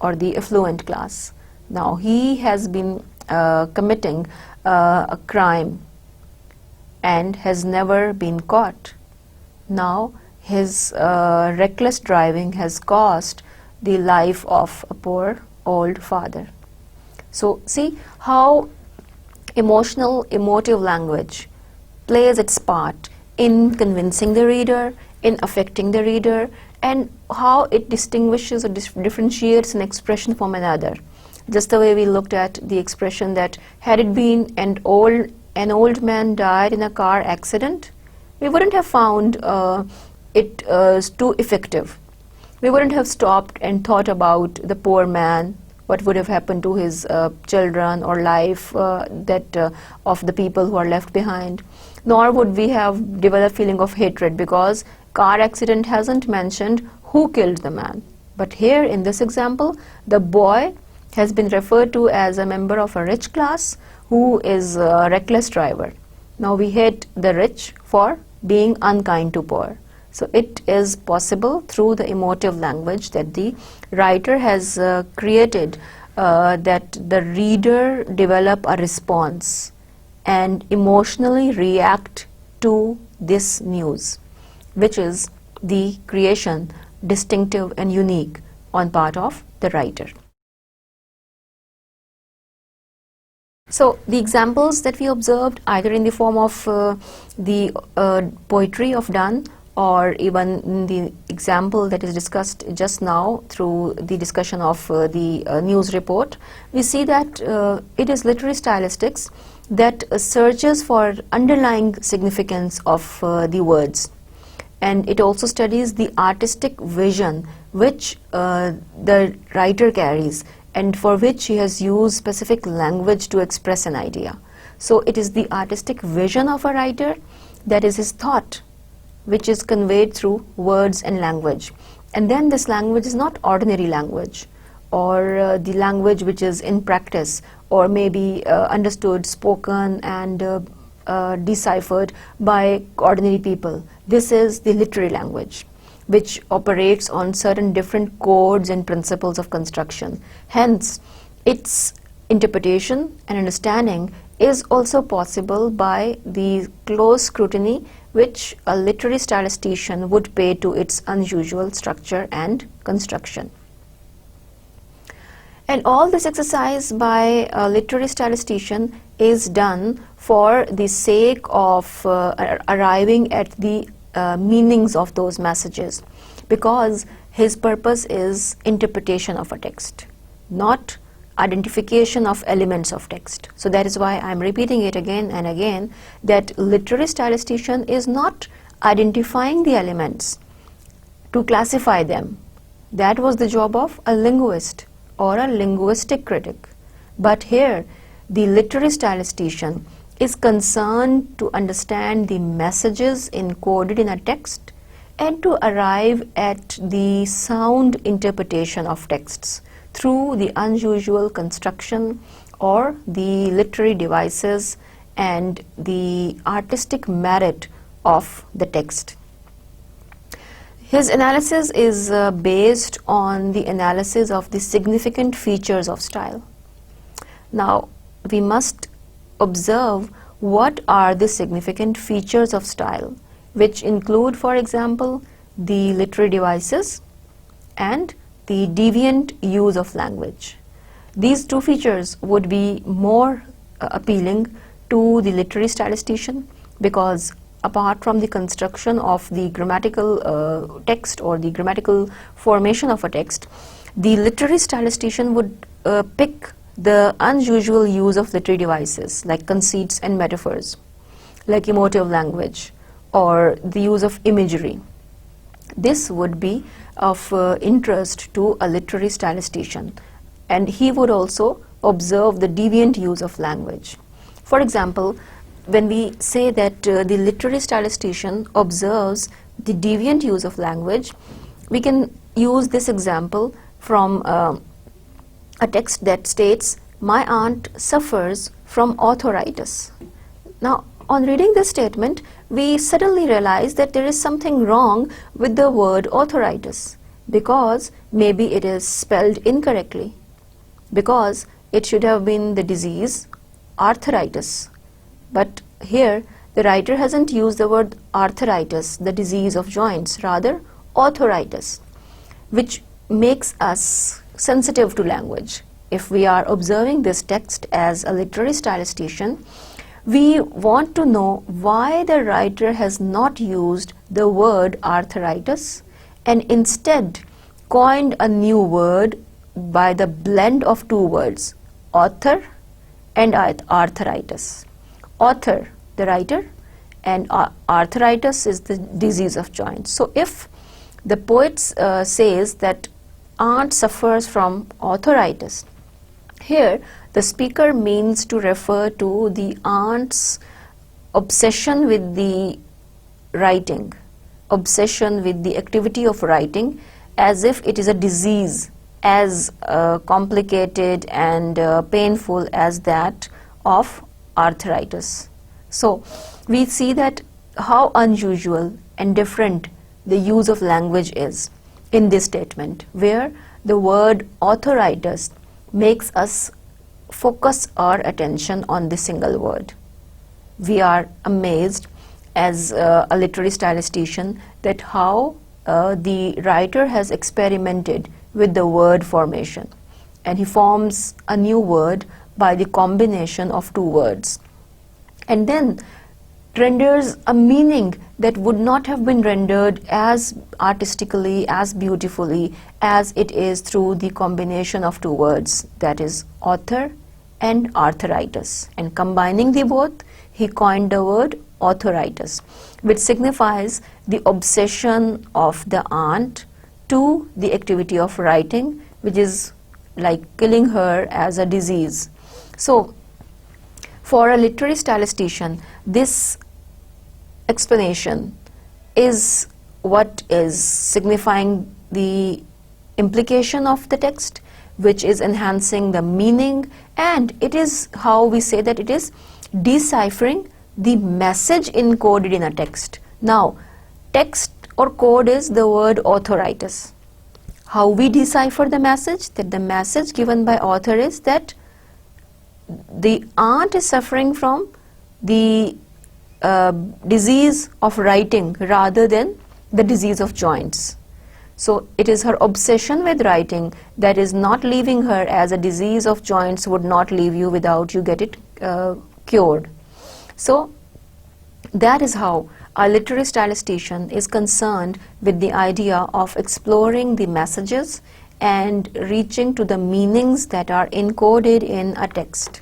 or the affluent class. Now he has been committing a crime and has never been caught. Now his reckless driving has cost the life of a poor old father. So see how emotive language plays its part in convincing the reader, in affecting the reader, and how it distinguishes or differentiates an expression from another. Just the way we looked at the expression that had it been an old man died in a car accident, we wouldn't have found it too effective. We wouldn't have stopped and thought about the poor man, what would have happened to his children or life of the people who are left behind. Nor would we have developed feeling of hatred, because car accident hasn't mentioned who killed the man. But here in this example, the boy has been referred to as a member of a rich class who is a reckless driver. Now we hate the rich for being unkind to poor. So it is possible through the emotive language that the writer has created that the reader develop a response and emotionally react to this news, which is the creation distinctive and unique on part of the writer. So the examples that we observed, either in the form of the poetry of Donne, or even the example that is discussed just now through the discussion of the news report, we see that it is literary stylistics that searches for underlying significance of the words. And it also studies the artistic vision which the writer carries, and for which he has used specific language to express an idea. So it is the artistic vision of a writer, that is his thought, which is conveyed through words and language. And then this language is not ordinary language, or the language which is in practice, or maybe understood, spoken, and deciphered by ordinary people. This is the literary language, which operates on certain different codes and principles of construction. Hence, its interpretation and understanding is also possible by the close scrutiny which a literary statistician would pay to its unusual structure and construction. And all this exercise by a literary statistician is done for the sake of arriving at the meanings of those messages, because his purpose is interpretation of a text, not identification of elements of text. So that is why I'm repeating it again and again, that literary statistician is not identifying the elements to classify them. That was the job of a linguist or a linguistic critic. But here, the literary statistician is concerned to understand the messages encoded in a text and to arrive at the sound interpretation of texts through the unusual construction or the literary devices and the artistic merit of the text. His analysis is based on the analysis of the significant features of style. Now, we must observe what are the significant features of style, which include, for example, the literary devices and the deviant use of language. These two features would be more appealing to the literary statistician, because apart from the construction of the grammatical text or the grammatical formation of a text, the literary statistician would pick the unusual use of literary devices like conceits and metaphors, like emotive language or the use of imagery. This would be of interest to a literary statistician, and he would also observe the deviant use of language. For example, when we say that the literary statistician observes the deviant use of language, we can use this example from a text that states, "My aunt suffers from arthritis." Now, on reading this statement, we suddenly realize that there is something wrong with the word arthritis, because maybe it is spelled incorrectly, because it should have been the disease arthritis. But here the writer hasn't used the word arthritis, the disease of joints, rather arthritis, which makes us sensitive to language. If we are observing this text as a literary statistician, we want to know why the writer has not used the word arthritis and instead coined a new word by the blend of two words, author and arthritis. Author, the writer, and arthritis is the disease of joints. So if the poet says that aunt suffers from arthritis, here the speaker means to refer to the aunt's obsession with the writing, obsession with the activity of writing, as if it is a disease as complicated and painful as that of arthritis. So we see that how unusual and different the use of language is in this statement, where the word arthritis makes us focus our attention on the single word. We are amazed as a literary statistician that how the writer has experimented with the word formation, and he forms a new word by the combination of two words, and then renders a meaning that would not have been rendered as artistically, as beautifully as it is through the combination of two words, that is author and arthritis. And combining the both, he coined the word arthritis, which signifies the obsession of the aunt to the activity of writing, which is like killing her as a disease. So for a literary statistician, this explanation is what is signifying the implication of the text, which is enhancing the meaning, and it is how we say that it is deciphering the message encoded in a text. Now, text or code is the word arthritis. How we decipher the message? That the message given by author is that the aunt is suffering from the disease of writing rather than the disease of joints. So it is her obsession with writing that is not leaving her, as a disease of joints would not leave you without you get it cured. So that is how a literary statistician is concerned with the idea of exploring the messages and reaching to the meanings that are encoded in a text.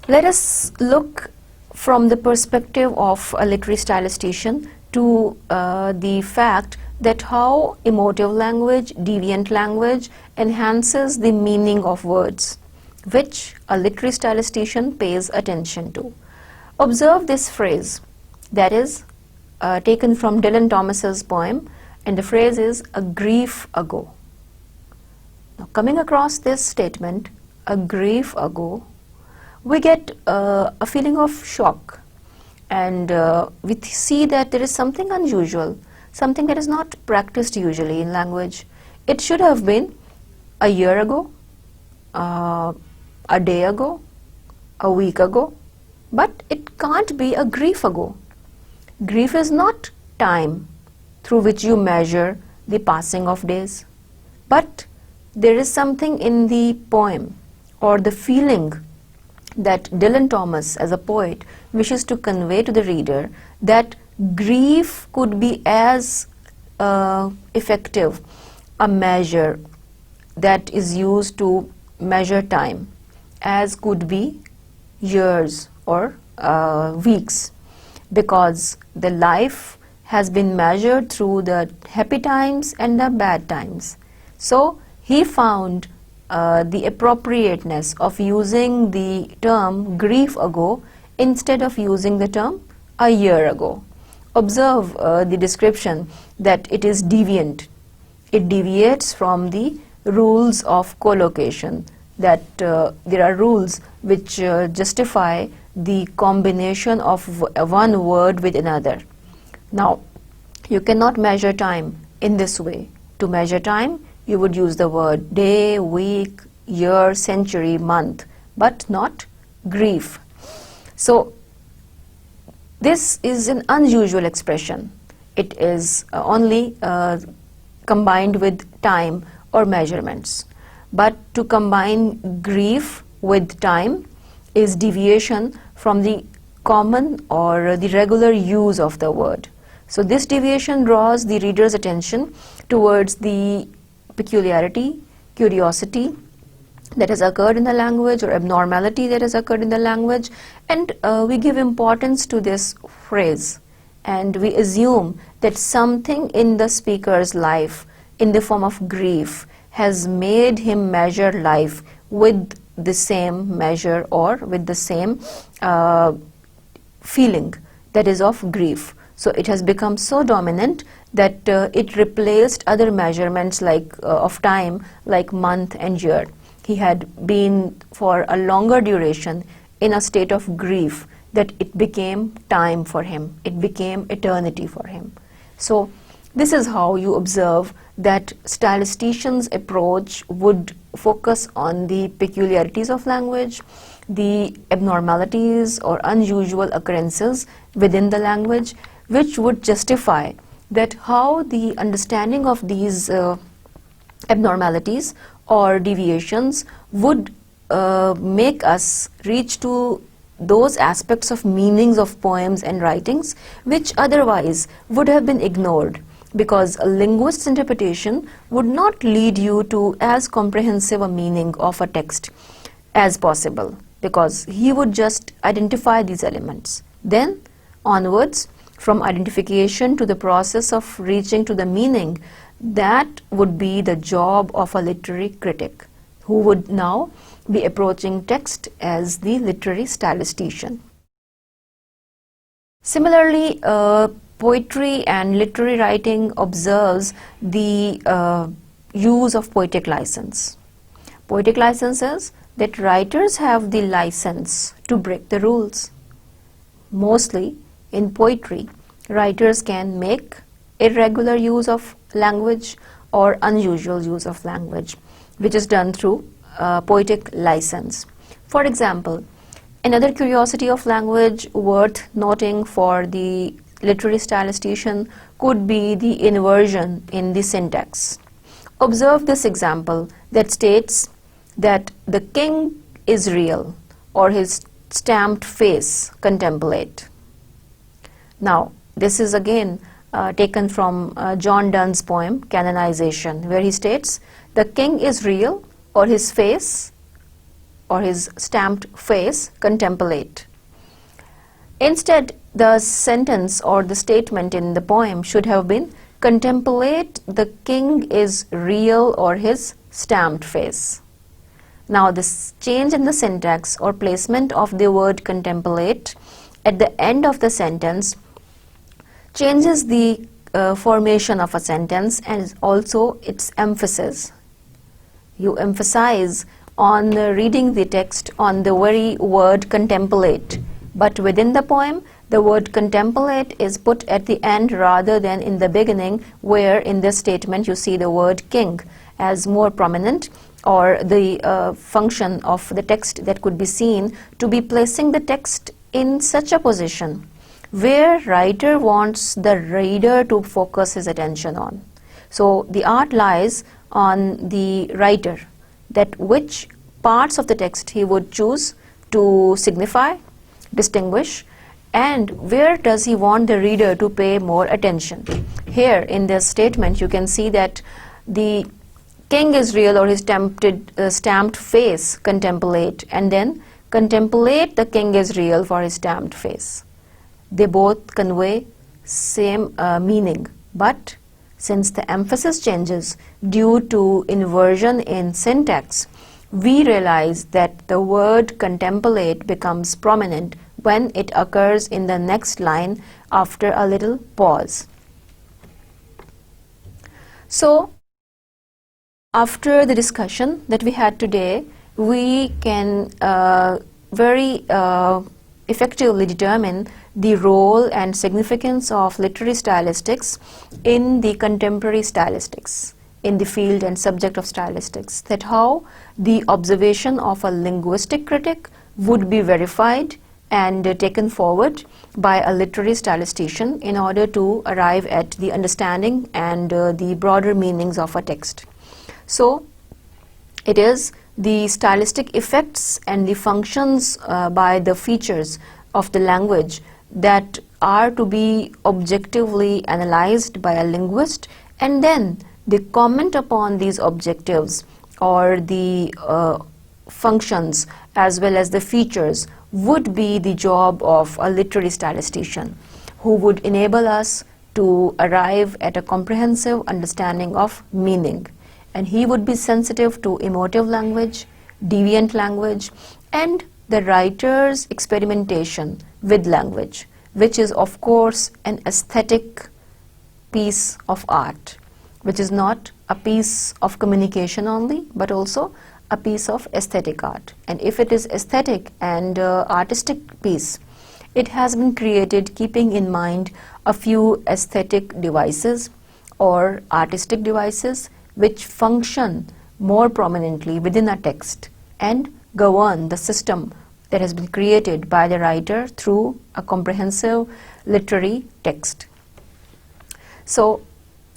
Let us look from the perspective of a literary stylistician to the fact that how emotive language, deviant language enhances the meaning of words, which a literary stylistician pays attention to. Observe this phrase that is taken from Dylan Thomas's poem, and the phrase is "a grief ago." Now, coming across this statement, "a grief ago," we get a feeling of shock, and we see that there is something unusual, something that is not practiced usually in language. It should have been a year ago, a day ago, a week ago, but it can't be a grief ago. Grief is not time through which you measure the passing of days, but there is something in the poem or the feeling that Dylan Thomas as a poet wishes to convey to the reader, that grief could be as effective a measure that is used to measure time as could be years or weeks, because the life has been measured through the happy times and the bad times. So he found the appropriateness of using the term grief ago instead of using the term a year ago. Observe the description that it is deviant. It deviates from the rules of collocation, that there are rules which justify the combination of one word with another. Now, you cannot measure time in this way. To measure time, you would use the word day, week, year, century, month, but not grief. So, this is an unusual expression. It is only combined with time or measurements. But to combine grief with time is deviation from the common or the regular use of the word. So this deviation draws the reader's attention towards the peculiarity, curiosity that has occurred in the language, or abnormality that has occurred in the language, and we give importance to this phrase, and we assume that something in the speaker's life in the form of grief has made him measure life with the same measure or with the same feeling that is of grief. So it has become so dominant that it replaced other measurements like of time, like month and year. He had been for a longer duration in a state of grief that it became time for him. It became eternity for him. So this is how you observe that stylistician's approach would focus on the peculiarities of language, the abnormalities or unusual occurrences within the language, which would justify that how the understanding of these abnormalities or deviations would make us reach to those aspects of meanings of poems and writings which otherwise would have been ignored, because a linguist's interpretation would not lead you to as comprehensive a meaning of a text as possible, because he would just identify these elements. Then onwards, from identification to the process of reaching to the meaning, that would be the job of a literary critic, who would now be approaching text as the literary stylistician. Similarly, poetry and literary writing observes the use of poetic license. Poetic license is that writers have the license to break the rules. Mostly in poetry, writers can make irregular use of language or unusual use of language, which is done through poetic license. For example, another curiosity of language worth noting for the literary stylistician could be the inversion in the syntax. Observe this example that states that the king is real, or his stamped face contemplate. Now, this is again taken from John Donne's poem Canonization, where he states, "The king is real, or his face, or his stamped face, contemplate." Instead, the sentence or the statement in the poem should have been, "Contemplate, the king is real, or his stamped face." Now, this change in the syntax or placement of the word contemplate at the end of the sentence changes the formation of a sentence and also its emphasis. You emphasize on reading the text on the very word contemplate, but within the poem the word contemplate is put at the end rather than in the beginning, where in this statement you see the word king as more prominent, or the function of the text that could be seen to be placing the text in such a position where writer wants the reader to focus his attention on. So the art lies on the writer, that which parts of the text he would choose to signify, distinguish, and where does he want the reader to pay more attention. Here in this statement you can see that the king is real, or his stamped face, contemplate, and then contemplate, the king is real, for his stamped face. They both convey same meaning, but since the emphasis changes due to inversion in syntax, we realize that the word contemplate becomes prominent when it occurs in the next line after a little pause. So, after the discussion that we had today, we can very effectively determine the role and significance of literary stylistics in the contemporary stylistics, in the field and subject of stylistics, that how the observation of a linguistic critic would be verified and taken forward by a literary stylistician in order to arrive at the understanding and the broader meanings of a text. So, it is the stylistic effects and the functions by the features of the language that are to be objectively analyzed by a linguist, and then the comment upon these objectives or the functions as well as the features would be the job of a literary stylistician, who would enable us to arrive at a comprehensive understanding of meaning. And he would be sensitive to emotive language, deviant language, and the writer's experimentation with language, which is of course an aesthetic piece of art, which is not a piece of communication only, but also a piece of aesthetic art. And if it is aesthetic and artistic piece, it has been created keeping in mind a few aesthetic devices or artistic devices which function more prominently within a text and govern the system that has been created by the writer through a comprehensive literary text. So,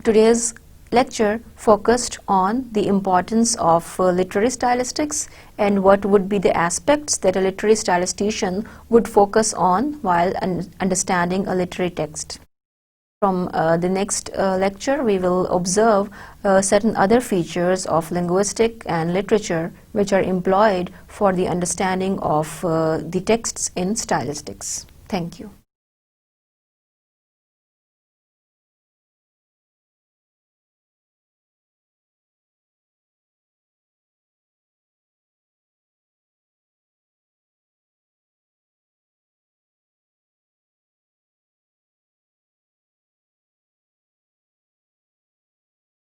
today's lecture focused on the importance of literary stylistics and what would be the aspects that a literary stylistician would focus on while understanding a literary text. From the next lecture, we will observe certain other features of linguistic and literature which are employed for the understanding of the texts in stylistics. Thank you.